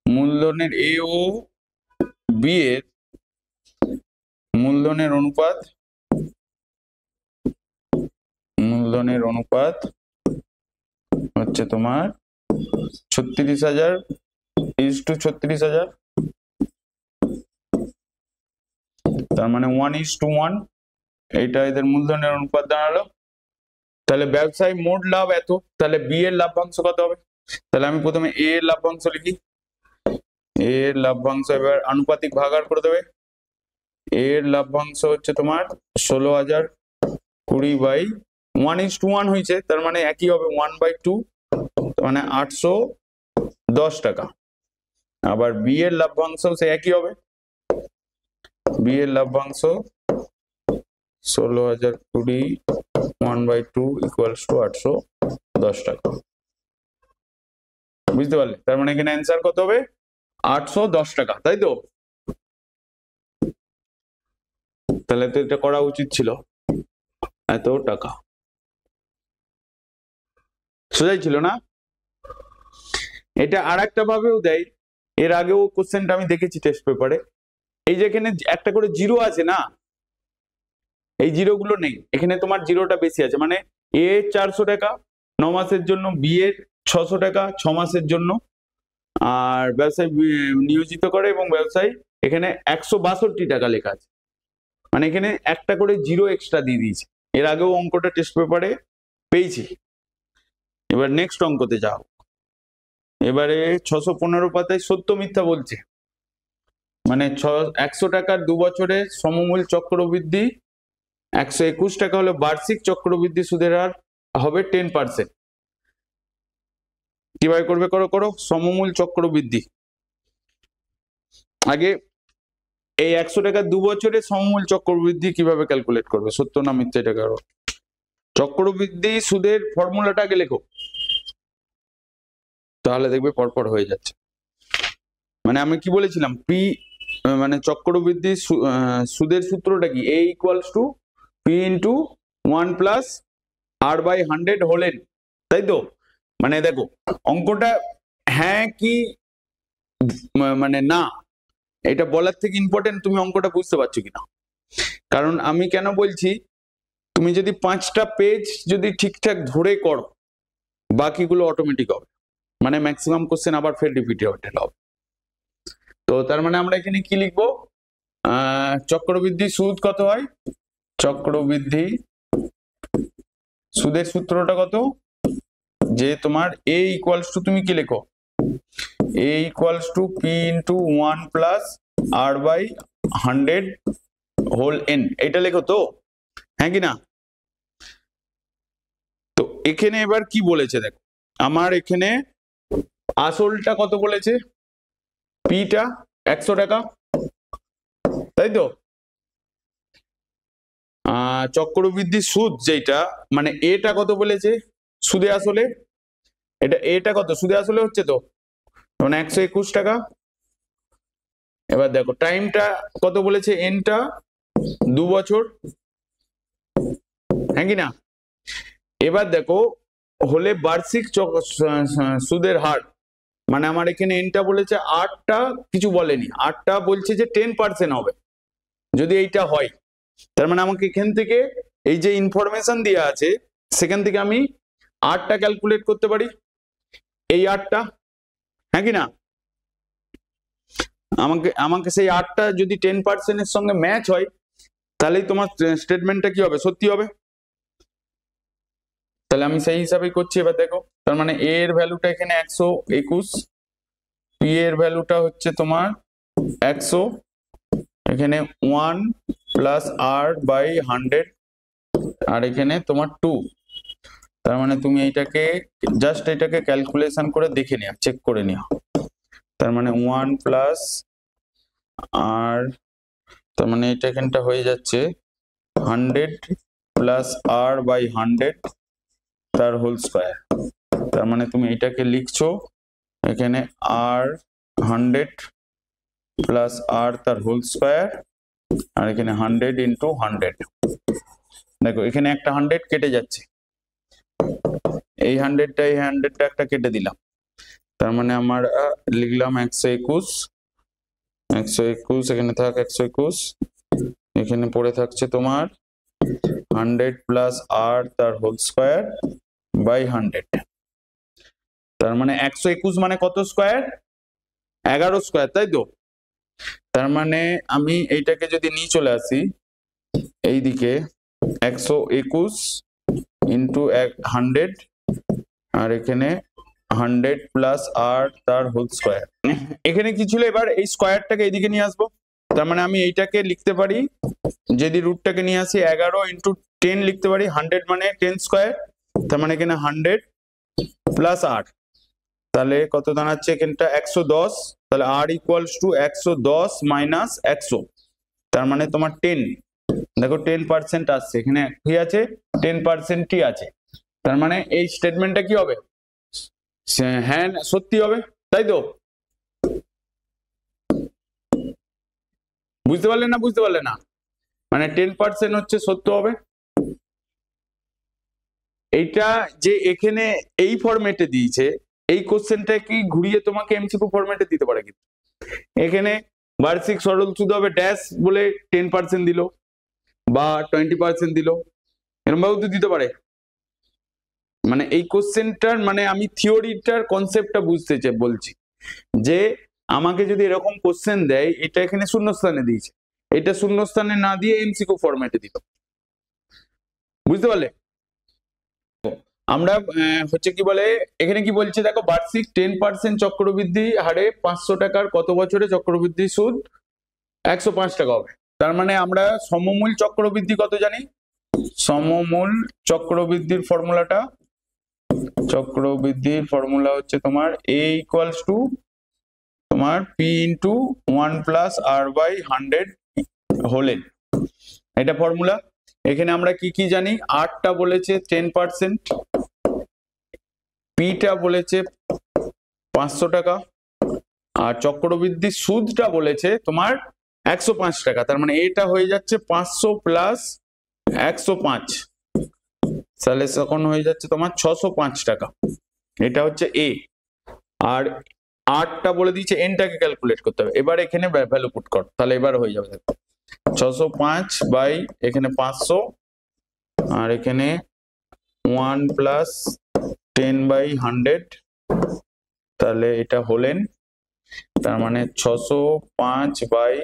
মূলধনের এ ও বি এর মূলধনের অনুপাত হচ্ছে তোমার 36,000 = 36,000, তার মানে 1:1, এইটা এদের মূলধনের অনুপাত দাঁড়ালো। তাহলে ব্যবসায় মোট লাভ এত, তাহলে বি এর লাভ্যাংশ কত হবে? তাহলে আমি প্রথমে এ এর লাভ্যাংশ লিখি, এ এর লাভ্যাংশ এবার আনুপাতিক ভাগাড় করে দেবে। এর লাভ্যাংশ হচ্ছে তোমার 16,020/1:1 হয়েছে, তার মানে একই হবে 1/2, মানে 810 টাকা। আবার বি এর লাভ্যাংশ সে একই হবে, বি এর লাভ্যাংশ 16,020 1/2 = 810 টাকা। বুঝতে পারলে? তার মানে এখানে অ্যান্সার কত হবে? 810 টাকা, তাই তো? তাহলে তো এটা করা উচিত ছিল, এত টাকা। সোজাই ছিল না? এটা আর একটা ভাবেও দেয়, এর আগেও কোশ্চেনটা আমি দেখেছি টেস্ট পেপারে। এই যে এখানে একটা করে জিরো আছে না, এই জিরো গুলো নেই, এখানে তোমার জিরোটা বেশি আছে, মানে এ 400 টাকা 9 মাসের জন্য, বি এর 600 টাকা 6 মাসের জন্য, আর ব্যবসায় নিয়োজিত করে, এবং ব্যবসায়ী এখানে 162 টাকা লেখা আছে, মানে এখানে একটা করে জিরো এক্সট্রা দিয়ে দিয়েছে। এর আগেও অঙ্কটা টেস্ট পেপারে পেয়েছি। এবার নেক্সট অঙ্কতে যাও। এবারে 615 পাতায় সত্য মিথ্যা বলছে, মানে 100 টাকার 2 বছরের সমমূল চক্রবৃদ্ধি 121 টাকা হলে বার্ষিক চক্রবৃদ্ধি সুদের হার হবে 10%। কিভাবে করবে? করো করো, সমমূল চক্রবৃদ্ধি। আগে এই 100 টাকা 2 বছরে সমমূল চক্রবৃদ্ধি কিভাবে ক্যালকুলেট করবে? সত্য না মিথ্যা? এটা করো। চক্রবৃদ্ধি সুদের ফর্মুলাটা আগে লেখো, তাহলে দেখবে পরপর হয়ে যাচ্ছে। মানে আমি কি বলেছিলাম, পি মানে চক্রবৃদ্ধি সুদের সূত্রটা কি, a equals to P into 1 plus R by 100 whole n, তাই তো? মানে দেখো অঙ্কটা হ্যাঁ কি মানে না, এটা বলার থেকে ইম্পর্টেন্ট তুমি অঙ্কটা বুঝতে পারছো কিনা। কারণ আমি কেন বলছি, তুমি যদি 5টা পেজ যদি ঠিকঠাক ধরে করো, বাকিগুলো অটোমেটিক হবে, মানে ম্যাক্সিমাম কোশ্চেন আবার ফের রিপিটেড হবে। তো তার মানে আমরা এখানে কি লিখবো, চক্রবৃদ্ধি সুদ কত হয়, চক্রবৃদ্ধি সুদের সূত্রটা কত, যে তোমার a ইকুয়ালস টু, তুমি কি লেখো, a equals to p into 1 plus r by 100 whole n, এটা লেখো তো, হ্যাঁ কি না? তো এখানে এবার কি বলেছে দেখো, আমার এখানে আসলটা কত বলেছে, পিটা 100 টাকা, তাই তো? চক্রবৃদ্ধি সুদ যেটা, মানে এটা কত বলেছে সুদে আসলে, এটা কত সুদে আসলে হচ্ছে তো, মানে 121 টাকা। এবার দেখো টাইমটা কত বলেছে, এনটা 2 বছর, হ্যাঁ কি না? এবার দেখো হলে বার্ষিক সুদের হার, মানে আমার এখানে এনটা বলেছে 8টা, কিছু বলেনি, 8টা বলছে যে 10% হবে যদি এইটা হয়। তার মানে আমাকে এখান থেকে এই যে ইনফরমেশন দেওয়া আছে সেখান থেকে আমি 8টা ক্যালকুলেট করতে পারি, এই 8টা, হ্যাঁ কি না? আমাকে সেই 8টা যদি 10% এর সঙ্গে ম্যাচ হয়, তাহলেই তোমার স্টেটমেন্টটা কি হবে, সত্যি হবে। তাহলে আমি সেই হিসাবেই করছি। এবার দেখো তার মানে a এর ভ্যালুটা এখানে 121, p এর ভ্যালুটা হচ্ছে তোমার 100, এখানে 1 প্লাস r বাই 100, আর এখানে তোমার 2। তার মানে তুমি এইটাকে জাস্ট এটাকে ক্যালকুলেশন করে দেখে নিও, চেক করে নিও। তার মানে 1 প্লাস আর, তার মানে এটা এখানটা হয়ে যাচ্ছে 100 প্লাস r বাই 100 তার হোল স্কয়ার। তার মানে তুমি এটাকে লিখছো এখানে r 100 প্লাস r তার হোল স্কয়ার, আর এখানে 100 ইন্টু 100। দেখো এখানে একটা 100 কেটে যাচ্ছে, এই 100টা এই 100টা একটা কেটে দিলাম, তার মানে আমার লিখলাম 121, এখানে থাক 121, এখানে পড়ে থাকছে তোমার 100 প্লাস r তার হোল স্কয়ার বাই 100। তার মানে 121 মানে কত স্কয়ার, 11 স্কয়ার, তাই তো? তার মানে আমি এইটাকে যদি নিয়ে চলে আসি এইদিকে, 121 ইন্টু 100, আর এখানে 100 প্লাস r তার হোল স্কয়ার। এখানে কি ছিল, এবার এই স্কয়ারটাকে এইদিকে নিয়ে আসবো। তার মানে আমি এইটাকে লিখতে পারি, যদি রুটটাকে নিয়ে আসি 11 ইন্টু 10 লিখতে পারি, 100 মানে 10 স্কয়ার, তার মানে এখানে 100 প্লাস r, তাহলে কত দাঁড়াচ্ছে এখানটা 110, তাহলে r ইকুয়ালস টু 110 মাইনাস 100, তার মানে তোমার 10, দেখো 10% আসছে এখানে, কি আছে 10%ই আছে। তার মানে এই স্টেটমেন্টটা কি হবে, হ্যাঁ সত্যি হবে, তাই তো? বুঝতে পারলে না, বুঝতে পারলে না? মানে 10% হচ্ছে সত্য হবে। এইটা যে এখানে এই ফরম্যাটে দিয়েছে, এই কোশ্চেনটা কি ঘুরিয়ে তোমাকে এমসিকিউ ফরম্যাটে দিতে পারে, কিন্তু এখানে বার্ষিক সরল সুদ হবে ড্যাশ বলে 10% দিল বা 20% দিল, এরকম ভাবে তো দিতে পারে। মানে এই কোশ্চেনটার মানে আমি থিওরিটার কনসেপ্টটা বুঝতে বলছি, যে আমাকে যদি এরকম কোশ্চেন দেয়, এটা এখানে শূন্যস্থানে দিয়েছে, এটা শূন্যস্থানে না দিয়ে এমসিকিউ ফরম্যাটে দিল, বুঝতে পারলে? আমরা হচ্ছে কি বলে, এখানে কি বলছে দেখো, বার্ষিক 10% চক্রবৃদ্ধি হারে 500 টাকার কত বছরে চক্রবৃদ্ধি সুদ 105 টাকা হবে। তার মানে আমরা সমমূল চক্রবৃদ্ধি কত জানি, সমমূল চক্রবৃদ্ধির ফর্মুলাটা, চক্রবৃদ্ধির ফর্মুলা হচ্ছে তোমার a ইকুয়ালস টু তোমার p into 1 plus r by 100 হোলে, এটা ফর্মুলা। এখানে আমরা কি কি জানি, আরটা বলেছে 10%, পিটা বলেছে 500 টাকা, আর চক্রবৃদ্ধি সুদটা বলেছে তোমার 105 টাকা। তার মানে এটা হয়ে যাচ্ছে 500 প্লাস 105, তাহলে তখন হয়ে যাচ্ছে তোমার 605 টাকা। এটা হচ্ছে এ। আর আরটা বলে দিয়েছে এনটাকে ক্যালকুলেট করতে হবে। এবার এখানে ভ্যালু পুট কর, তাহলে এবার হয়ে যাবে। দেখো 605 বাই এখানে 500, আর এখানে 1 প্লাস 10 বাই 100, তাহলে এটা হলেন। তার মানে 605 বাই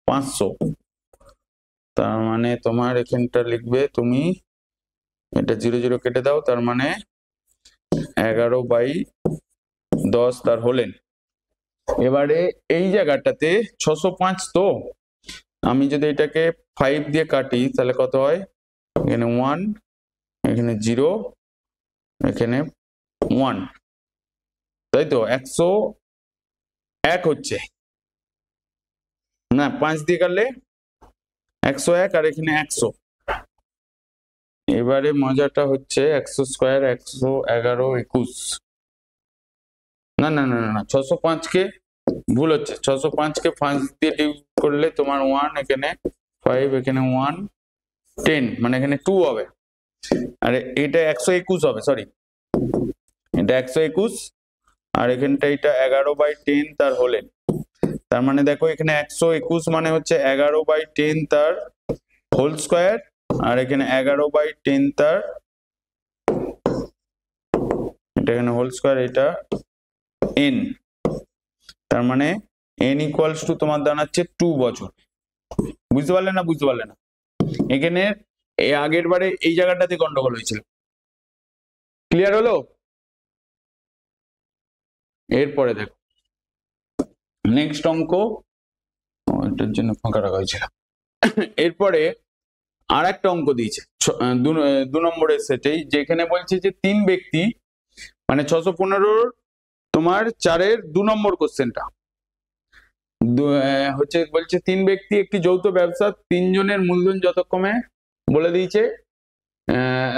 500, তার মানে তোমার এখানটা লিখবে তুমি, এটা 0 0 কেটে দাও, তার মানে 11 বাই 10 তার হলেন। এবারে এই জায়গাটাতে 605, তো আমি যদি এটাকে 5 দিয়ে কাটি তাহলে কত হয়, এখানে 1, এখানে 0, এখানে 1, তাই তো 101 হচ্ছে না, 5 দিয়ে কাটলে 101, আর এখানে 100। এবারে মজাটা হচ্ছে 100 স্কোয়ার 111 21, না না না না 605 কে ভুল হচ্ছে, 605 কে 5 দিয়ে ডিভাইড করলে তোমার 1, এখানে 5, এখানে 1 10, মানে এখানে 2 হবে। আরে এটা 121 হবে, সরি এটা 121, আর এখানটা এটা 11 বাই 10 তার হলেন। তার মানে দেখো এখানে 121 মানে হচ্ছে 11 বাই 10 তার হোল স্কোয়ার, আর এখানে 11 বাই 10 তার, এটা এখানে হোল স্কোয়ার, এটা n। তার মানে n ইকুয়ালস টু তোমার দাঁড়াচ্ছে 2 বছর। বুঝতে পারলে না? বুঝতে পারলে না? এখানে আগের বারে এই জায়গাটাতে গন্ডগোল হয়েছিল। ক্লিয়ার হলো? এরপরে দেখো নেক্সট অঙ্ক, এটার জন্য ফাঁকা রাখা হয়েছিল। এরপরে আর একটা অঙ্ক দিয়েছে 2 নম্বরের সেটেই, যেখানে বলছে যে 3 ব্যক্তি, মানে 615 তোমার 4-এর 2 নম্বর কোশ্চেনটা হচ্ছে, বলছে 3 ব্যক্তি একটি যৌথ ব্যবসা, 3 জনের মূলধন যথাক্রমে বলে দিয়েছে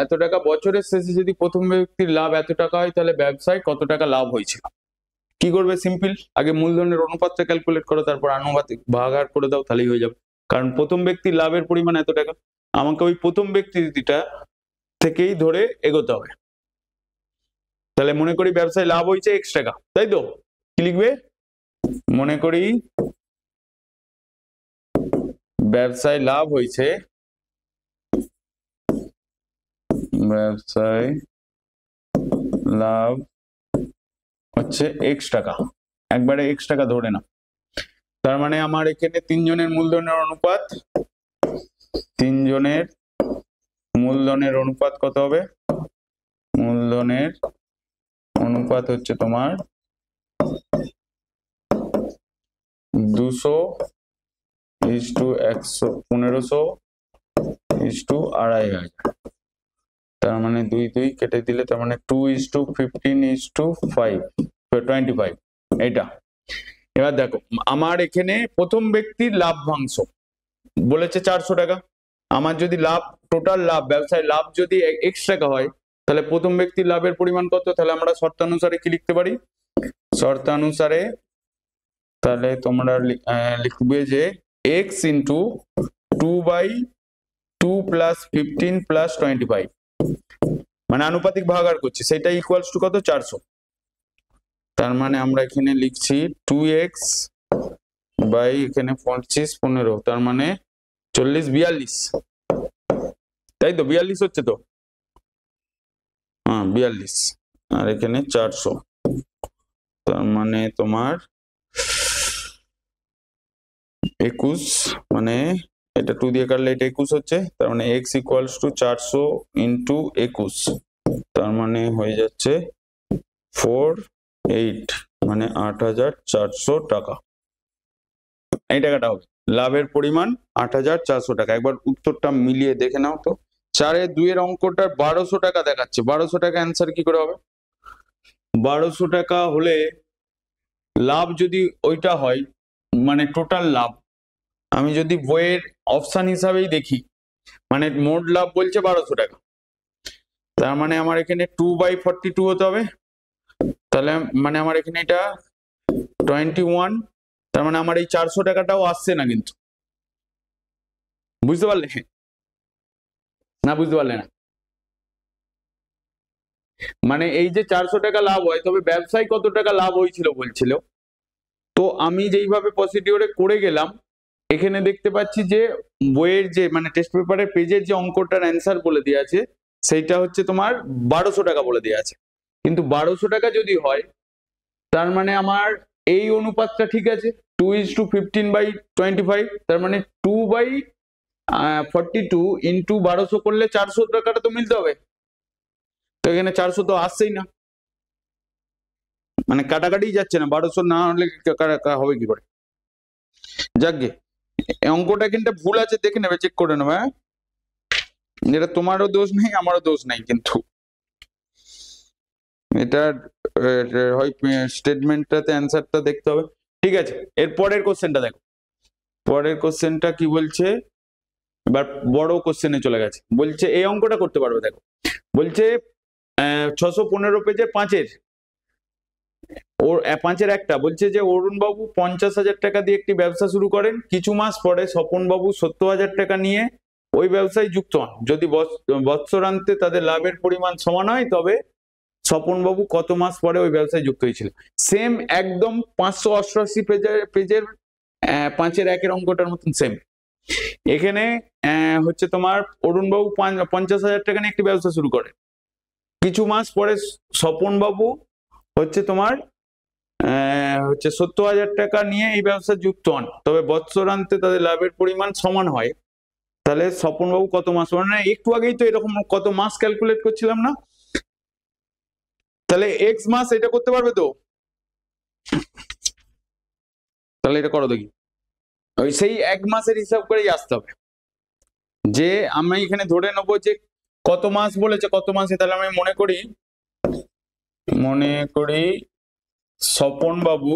এত টাকা। বছরের শেষে যদি প্রথম ব্যক্তির লাভ এত টাকা হয় তাহলে ব্যবসায় কত টাকা লাভ হয়েছিল। কি করবে? সিম্পল, আগে মূলধনের অনুপাতটা ক্যালকুলেট করো, তারপর আনুপাতিক ভাগাকার করে দাও, তাহলেই হয়ে যাবে। কারণ প্রথম ব্যক্তির লাভের পরিমাণ এত টাকা, আমাকে ওই প্রথম ব্যক্তিটা থেকেই ধরে এগোতে হবে। তাহলে মনে করি ব্যবসায় লাভ হয়েছে x টাকা, তাই তো? কি লিখবে? মনে করি ব্যবসায় লাভ হয়েছে, ব্যবসায় লাভ হচ্ছে x টাকা, একবারে x টাকা ধরে না। তার মানে আমার এখানে 3 জনের মূলধনের অনুপাত, 3 জনের মূলধনের অনুপাত কত হবে? মূলধনের অনুপাত হচ্ছে তোমার 200:1500:2,500। তার মানে 2 2 কেটে দিলে তার মানে 2:15:5 এইটা। এবার দেখো আমার এখানে প্রথম ব্যক্তির লাভ্যাংশ বলেছে 400 টাকা। আমার যদি লাভ, টোটাল লাভ, ব্যবসায় লাভ যদি x টাকা হয়, তাহলে প্রথম ব্যক্তির লাভের পরিমাণ কত? তাহলে আমরা শর্তানুসারে কি লিখতে পারি? শর্তানুসারে তাহলে তোমরা লিখবে যে x ইন্টু 2/2 প্লাস 15 প্লাস 25, মানে আনুপাতিক ভাগাকার করছি, সেটা ইকুয়ালস টু কত? 400। তার মানে আমরা এখানে লিখছি 2x বাই এখানে 25 15, তার মানে 40 42, তাই তো? 42 হচ্ছে তো? হ্যাঁ 42, আর এখানে 400, তার মানে তোমার 21, মানে এটা 2 দিয়ে কাটলে এটা 21 হচ্ছে। তার মানে x ইকুয়ালস টু 400 ইন্টু 21, তার মানে হয়ে যাচ্ছে 48, মানে 8400 টাকা। এই টাকাটা হবে লাভের পরিমাণ 8400 টাকা। একবার উত্তরটা মিলিয়ে দেখে নাও তো। 4-এর 2-এর অঙ্কটা 1200 টাকা দেখাচ্ছে। 1200 টাকা অ্যান্সার কি করে হবে? 1200 টাকা হলে লাভ যদি ওইটা হয়, মানে টোটাল লাভ, আমি যদি বইয়ের অপশন হিসাবেই দেখি, মানে মোট লাভ বলছে 1200 টাকা, তার মানে আমার এখানে 2/42 হতে হবে। তাহলে মানে আমার এখানে এটা 21, তার মানে আমার এই 400 টাকাটাও আসছে না কিন্তু, বুঝতে পারলে না? বুঝতে পারলে না? মানে এই যে 400 টাকা লাভ হয়, তবে ব্যবসায় কত টাকা লাভ হয়েছিল বলছিল। তো আমি যেইভাবে প্রসিডিওরে করে গেলাম, এখানে দেখতে পাচ্ছি যে বইয়ের যে মানে টেস্ট পেপারের পেজের যে অঙ্কটার অ্যান্সার বলে দেওয়া আছে সেইটা হচ্ছে তোমার 1200 টাকা বলে দেওয়া আছে। কিন্তু 1200 টাকা যদি হয়, তার মানে আমার এই অনুপাতটা ঠিক আছে, 2:15/25, তার মানে 2/42 ইন্টু 1200 করলে 400 টাকাটা তো মিলতে হবে। তো এখানে 400 তো আসছেই না, মানে কাটাকাটি যাচ্ছে না, 1200 না হলে হবে কি করে? যাকগে, অঙ্কটা কিন্তু ভুল আছে, দেখে নেবে, চেক করে নেবে। হ্যাঁ, এটা তোমারও দোষ নেই, আমারও দোষ নেই, কিন্তু এটা হয় স্টেটমেন্টটাতে অ্যান্সারটা দেখতে হবে। ঠিক আছে, এর পরের কোশ্চেনটা দেখো। পরের কোশ্চেনটা কি বলছে, এবার বড় কোশ্চেনে চলে গেছে। বলছে এই অঙ্কটা করতে পারবে, দেখো বলছে 615 পেজের 5-এর ওর 5-এর একটা বলছে যে অরুণ বাবু 50,000 টাকা দিয়ে একটি ব্যবসা শুরু করেন, কিছু মাস পরে স্বপন বাবু 70,000 টাকা নিয়ে ওই ব্যবসায় যুক্ত হন। যদি বৎসরান্তে তাদের লাভের পরিমাণ সমান হয়, তবে স্বপন বাবু কত মাস পরে ওই ব্যবসায় যুক্ত হয়েছিল? সেম একদম 588 পেজের 5-এর 1-এর অঙ্কটার মতন সেম। এখানে হচ্ছে তোমার অরুণ বাবু 50,000 টাকা নিয়ে একটি ব্যবসা শুরু করে, কিছু মাস পরে স্বপন বাবু হচ্ছে তোমার 70,000 টাকা নিয়ে এই ব্যবসা যুক্ত হন, তবে বৎসরান্তে তাদের লাভের পরিমাণ সমান হয়। তাহলে স্বপন বাবু কত মাস, মানে একটু আগেই তো এরকম কত মাস ক্যালকুলেট করছিলাম না? তাহলে এক্স মাস এটা করতে পারবে তো? তাহলে এটা করো দেখি। ওই সেই 1 মাসের হিসাব করেই আসতে হবে, যে আমি এখানে ধরে নেবো যে কত মাস বলেছে, কত মাসে। তাহলে আমি মনে করি স্বপন বাবু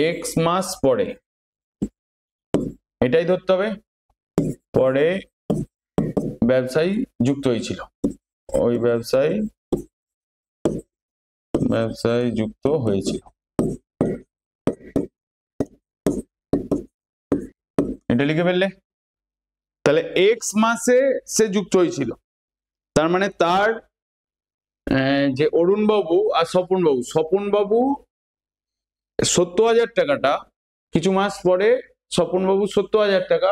এক্স মাস পরে, এটাই ধরতে হবে, পরে ব্যবসায় যুক্ত হয়েছিল, ওই ব্যবসায় যুক্ত হয়েছিল, এটা লিখে ফেললে। তাহলে এক্স মাসে সে যুক্ত হয়েছিল, তার মানে তার যে অরুণ বাবু আর স্বপন বাবু 70,000 টাকাটা, কিছু মাস পরে স্বপন বাবু 70,000 টাকা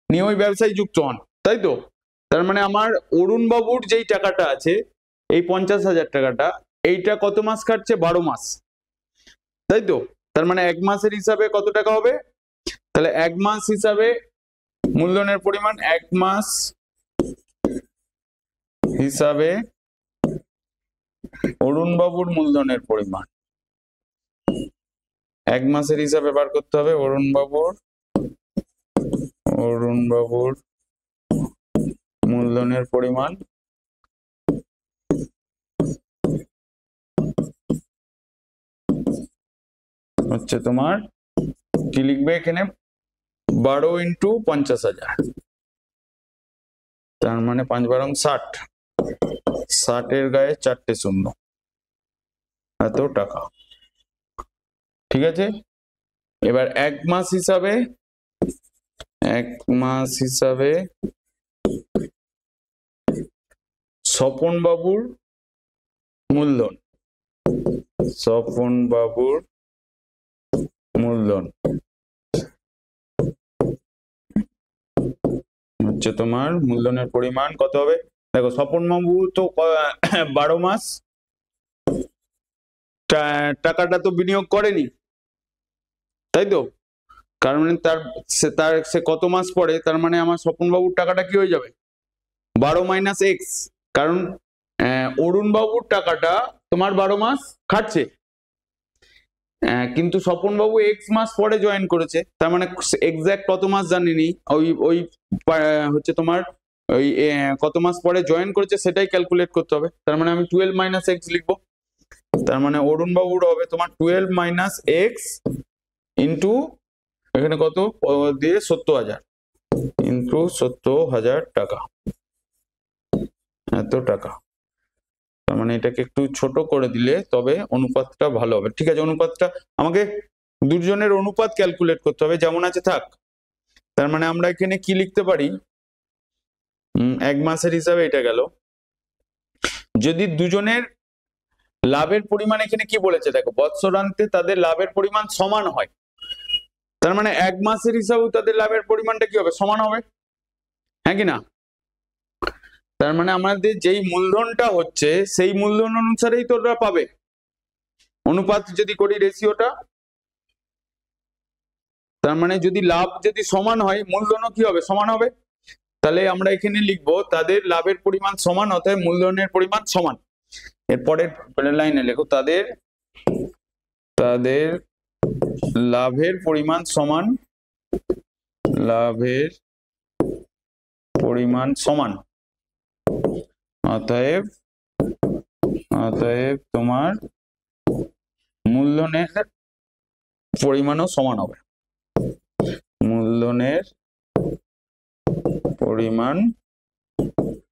নিয়ে ওই ব্যবসায় যুক্ত হন, তাই তো? তার মানে আমার অরুণ বাবুর যেই টাকাটা আছে, এই 50,000 টাকাটা, এইটা কত মাস কাটছে? 12 মাস, তাই তো? তার মানে 1 মাসের হিসাবে কত টাকা হবে? তাহলে 1 মাস হিসাবে মূলধনের পরিমাণ, 1 মাস হিসাবে অরুণ বাবুর মূলধনের পরিমাণ, 1 মাসের হিসাবে বার করতে হবে অরুণ বাবুর মূলধনের পরিমাণ হচ্ছে তোমার, কি লিখবে এখানে, 12 ইন্টু 50,000, তার মানে 5 × 60, 60-এর গায়ে 4টে শূন্য, এত টাকা। ঠিক আছে, এবার 1 মাস হিসাবে স্বপন বাবুর মূলধন, হচ্ছে তোমার মূলধনের পরিমাণ কত হবে? দেখো স্বপন বাবু তো 12 মাস টাকাটা তো বিনিয়োগ করেনি, তাই তো? কারণ সে কত মাস পরে, তার মানে আমার স্বপন বাবুর টাকাটা কি হয়ে যাবে? 12 মাইনাস এক্স, কারণ অরুণ বাবুর টাকাটা তোমার 12 মাস খাটছে, কিন্তু স্বপন বাবু এক্স মাস পরে জয়েন করেছে, তার মানে এক্সাক্ট কত মাস জানিনি, ওই হচ্ছে তোমার ওই কত মাস পরে জয়েন করেছে সেটাই ক্যালকুলেট করতে হবে। তার মানে আমি 12 মাইনাস এক্স লিখবো, তার মানে অরুণ বাবুর হবে তোমার 12 মাইনাস এক্স ইন্টু এখানে কত দিয়ে 70,000 ইন্টু 70,000 টাকা। এত টাকা। তার মানে এটাকে একটু ছোট করে দিলে তবে অনুপাতটা ভালো হবে। ঠিক আছে, অনুপাতটা আমাকে দুজনের অনুপাত ক্যালকুলেট করতে হবে, যেমন আছে থাক। তার মানে আমরা এখানে কি লিখতে পারি, এক মাসের হিসাবে এটা গেল। যদি দুজনের লাভের পরিমাণ এখানে কি বলেছে দেখো, বৎসরান্তে তাদের লাভের পরিমাণ সমান হয়, তার মানে এক মাসের হিসাবেও তাদের লাভের পরিমাণটা কি হবে, সমান হবে, হ্যাঁ কি না? তার মানে আমাদের যেই মূলধনটা হচ্ছে সেই মূলধন অনুসারেই তোমরা পাবে। অনুপাত যদি করি রেশিওটা, তার মানে যদি লাভ যদি সমান হয় মূলধনও কি হবে, সমান হবে। তাহলে আমরা এখানে লিখবো তাদের লাভের পরিমাণ সমান, অতএব মূলধনের পরিমাণ সমান। এরপরের লাইনে লেখো তাদের লাভের পরিমাণ সমান, লাভের পরিমাণ সমান, অতএব তোমার মূলধনের পরিমাণও সমান হবে, মূলধনের পরিমাণ,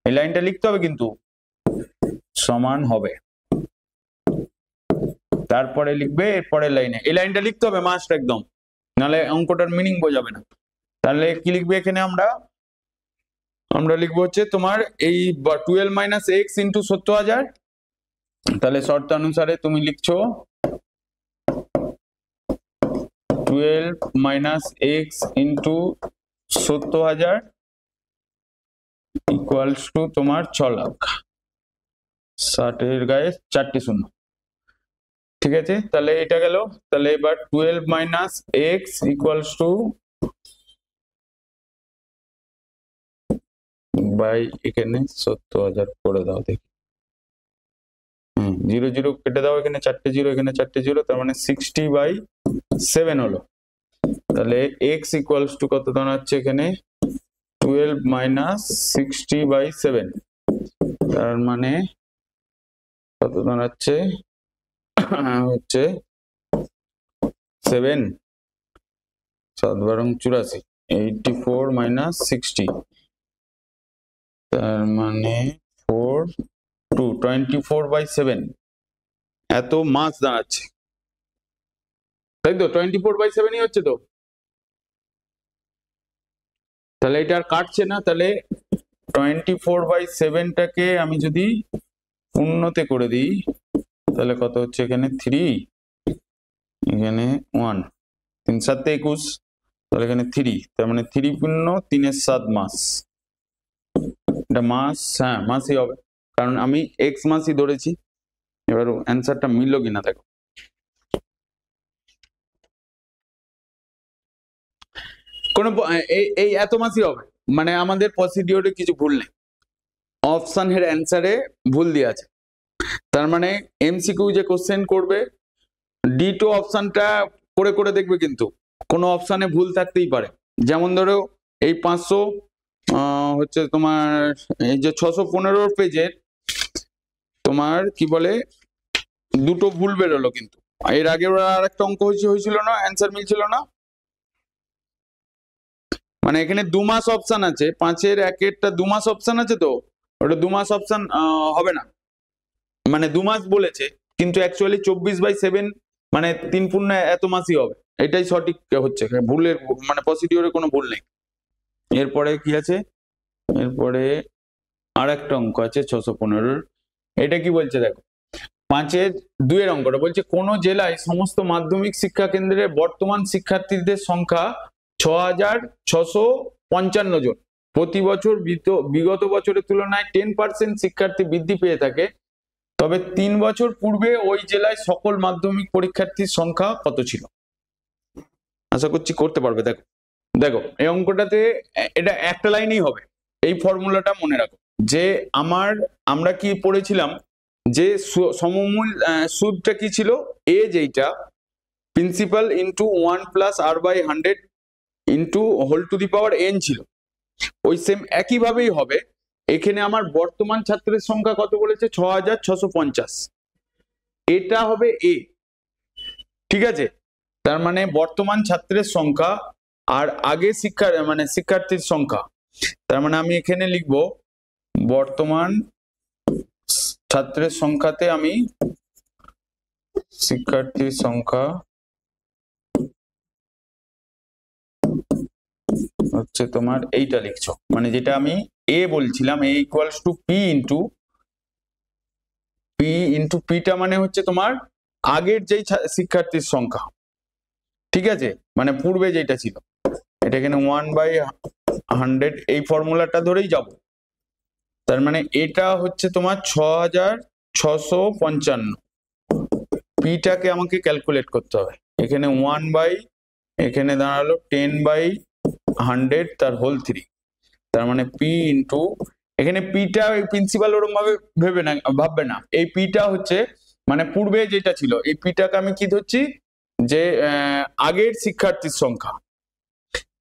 এই লাইনটা লিখতে হবে কিন্তু, সমান হবে। তারপরে লিখবে এরপরের লাইনে, এই লাইনটা লিখতে হবে মাস্ট একদম, নাহলে অঙ্কটার মিনিং বোঝাবে না। তাহলে কি লিখবে এখানে, আমরা লিখবো হচ্ছে তোমার এই 12 মাইনাস এক্স ইন্টু 70,000। তাহলে শর্ত অনুসারে তুমি লিখছো 12 minus x into 70,000 equals to তোমার 6 লাখ, 60-এর গায়ে 4টে শূন্য। ঠিক আছে, তাহলে এটা গেল। তাহলে এবার 12 minus x equals to by এখানে 70,000 করে দাও দেখি, 0 0 কেটে দাও, এখানে 4টে 0, এখানে 4টে 0, তার মানে 60/7 হলো। তাহলে এক্স ইকুয়ালস টু কত দাঁড়াচ্ছে এখানে, 12 মাইনাস 60/7, তার মানে কত দাঁড়াচ্ছে, হচ্ছে 7 7 বারং 84, 84 মাইনাস 60, তার মানে 24/7 এত মাস দাঁড়াচ্ছে, তাই তো? 24/7ই হচ্ছে তো। তাহলে এটা আর কাটছে না, তাহলে 24/7টাকে আমি যদি পূর্ণতে করে দিই তাহলে কত হচ্ছে, এখানে 3, এখানে 1, 3 7 21, তাহলে এখানে 3, তার মানে 3 পূর্ণ 3 7 মাস। এটা মাস, হ্যাঁ মাসই হবে, কারণ আমি এক্স মাসই ধরেছি। এবার অ্যান্সারটা মিললো কিনা দেখো, কোন এই এত মাসই হবে, মানে আমাদের প্রসিডিওরে কিছু ভুল নেই, অপশনের অ্যান্সারে ভুল দিয়ে আছে। তার মানে এমসিকিউ যে কোশ্চেন করবে D2 অপশনটা করে করে দেখবে, কিন্তু কোনো অপশনে ভুল থাকতেই পারে। যেমন ধরো এই 500 হচ্ছে তোমার এই যে 615 পেজের তোমার কি বলে দুটো ভুল বেরোলো, কিন্তু এর আগে আর একটা অঙ্ক হয়েছিল না, অ্যান্সার মিলছিল না। মানে এখানে 2 মাস অপশন আছে, 5-এর 1-এরটা 2 মাস অপশন আছে, তো ওটা 2 মাস অপশন হবে না, মানে 2 মাস বলেছে কিন্তু অ্যাকচুয়ালি 24/7 মানে 3 পূর্ণ এত মাসই হবে, এটাই সঠিক হচ্ছে, ভুলের মানে প্রসিডিওরে কোনো ভুল নেই। এরপরে কি আছে, এরপরে আর একটা অঙ্ক আছে 615, এটা কি বলছে দেখো, 5-এর 2-এর অঙ্কটা বলছে কোন জেলায় সমস্ত মাধ্যমিক শিক্ষা কেন্দ্রে বর্তমান শিক্ষার্থীদের সংখ্যা 6,655 জন, প্রতি বছর বিগত বছরের তুলনায় 10% শিক্ষার্থী বৃদ্ধি পেয়ে থাকে, তবে 3 বছর পূর্বে ওই জেলায় সকল মাধ্যমিক পরীক্ষার্থীর সংখ্যা কত ছিল? আশা করছি করতে পারবে। দেখো দেখো এই অঙ্কটাতে এটা একটা লাইনেই হবে, এই ফর্মুলাটা মনে রাখো যে আমরা কি পড়েছিলাম যে সমমূল সুদটা কি ছিল, এ যেটা principal into 1+r/100 into whole to the power n ছিল, ওই সেম একইভাবেই হবে। এখানে আমার বর্তমান ছাত্রের সংখ্যা কত বলেছে, 6,650, এটা হবে এ, ঠিক আছে? তার মানে বর্তমান ছাত্রের সংখ্যা আর আগে শিক্ষার্থীর সংখ্যা, তার মানে আমি এখানে লিখবো বর্তমান ছাত্রের সংখ্যাতে আমি শিক্ষার্থীর সংখ্যা হচ্ছে তোমার এইটা লিখছো, মানে যেটা আমি এ বলছিলাম, এ ইকুয়ালস টু পি ইন্টু পিটা মানে হচ্ছে তোমার আগের যেই শিক্ষার্থীর সংখ্যা, ঠিক আছে, মানে পূর্বে যেটা ছিল, এটা এখানে 1/100 এই ফর্মুলাটা ধরেই যাব। তার মানে এটা হচ্ছে তোমার 6655, পিটাকে আমাকে ক্যালকুলেট করতে হবে। এখানে এখানে দাঁড়ালো 10/100 তার হোল 3, তার মানে পি ইন্টু, এখানে পিটা প্রিন্সিপাল ওরকম ভাবে ভাববে না, এই পিটা হচ্ছে মানে পূর্বে যেটা ছিল, এই পিটাকে আমি কি ধরছি, যে আগের শিক্ষার্থীর সংখ্যা,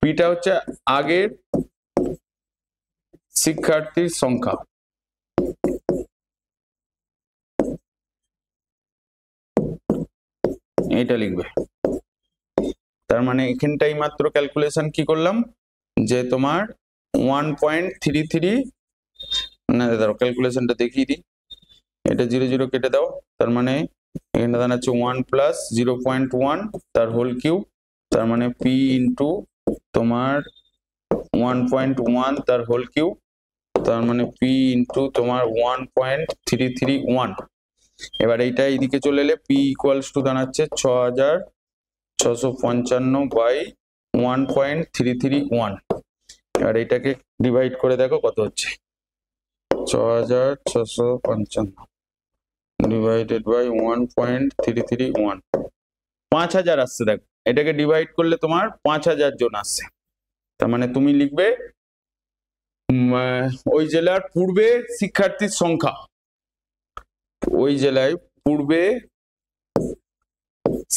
পিটা হচ্ছে আগের শিক্ষার্থীর সংখ্যা। এটা লিখবে। তার মানে এখানটাই মাত্র ক্যালকুলেশন কি করলাম, যে তোমার 1.33, না দাঁড়াও ক্যালকুলেশনটা দেখিয়ে দিই, এটা 0 0 কেটে দাও, তার মানে এখানে দাঁড়াচ্ছে 1 প্লাস 0.1 তার হোল কিউব, তার মানে পি ইন্টু তোমার 1.1 তার হোল কিউব, তার মানে পি ইন্টু তোমার 1.331। এবার এইটা এইদিকে চলে এলে পি ইকুয়ালস টু দাঁড়াচ্ছে 6655/1.331। এবার এটাকে ডিভাইড করে দেখো কত হচ্ছে, 6655 ডিভাইডেড বাই 1.331, 5000 আসছে। দেখো এটাকে ডিভাইড করলে তোমার 5000 জন আসছে। তার মানে তুমি লিখবে ওই জেলার পূর্বে শিক্ষার্থীর সংখ্যা, ওই জেলায় পূর্বে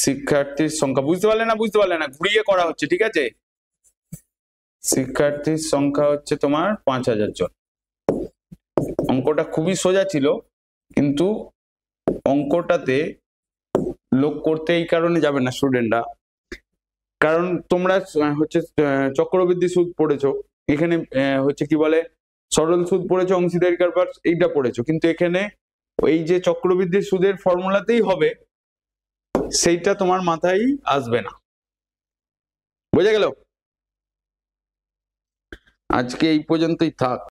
শিক্ষার্থীর সংখ্যা, বুঝতে পারলে না ঘুরিয়ে করা হচ্ছে, ঠিক আছে, শিক্ষার্থীর সংখ্যা হচ্ছে তোমার 5000 জন। অঙ্কটা খুবই সোজা ছিল, কিন্তু অঙ্কটাতে লোক করতে এই কারণে যাবে না স্টুডেন্টরা, কারণ তোমরা হচ্ছে চক্রবৃদ্ধি সুদ পড়েছো, এখানে হচ্ছে কি বলে সরল সুদ পড়েছো, অংশীদারি কারবার এইটা পড়েছো, কিন্তু এখানে এই যে চক্রবৃদ্ধি সুদের ফর্মুলাতেই হবে, সেইটা তোমার মাথায় আসবে না। বোঝা গেল? আজকে এই পর্যন্তই থাক।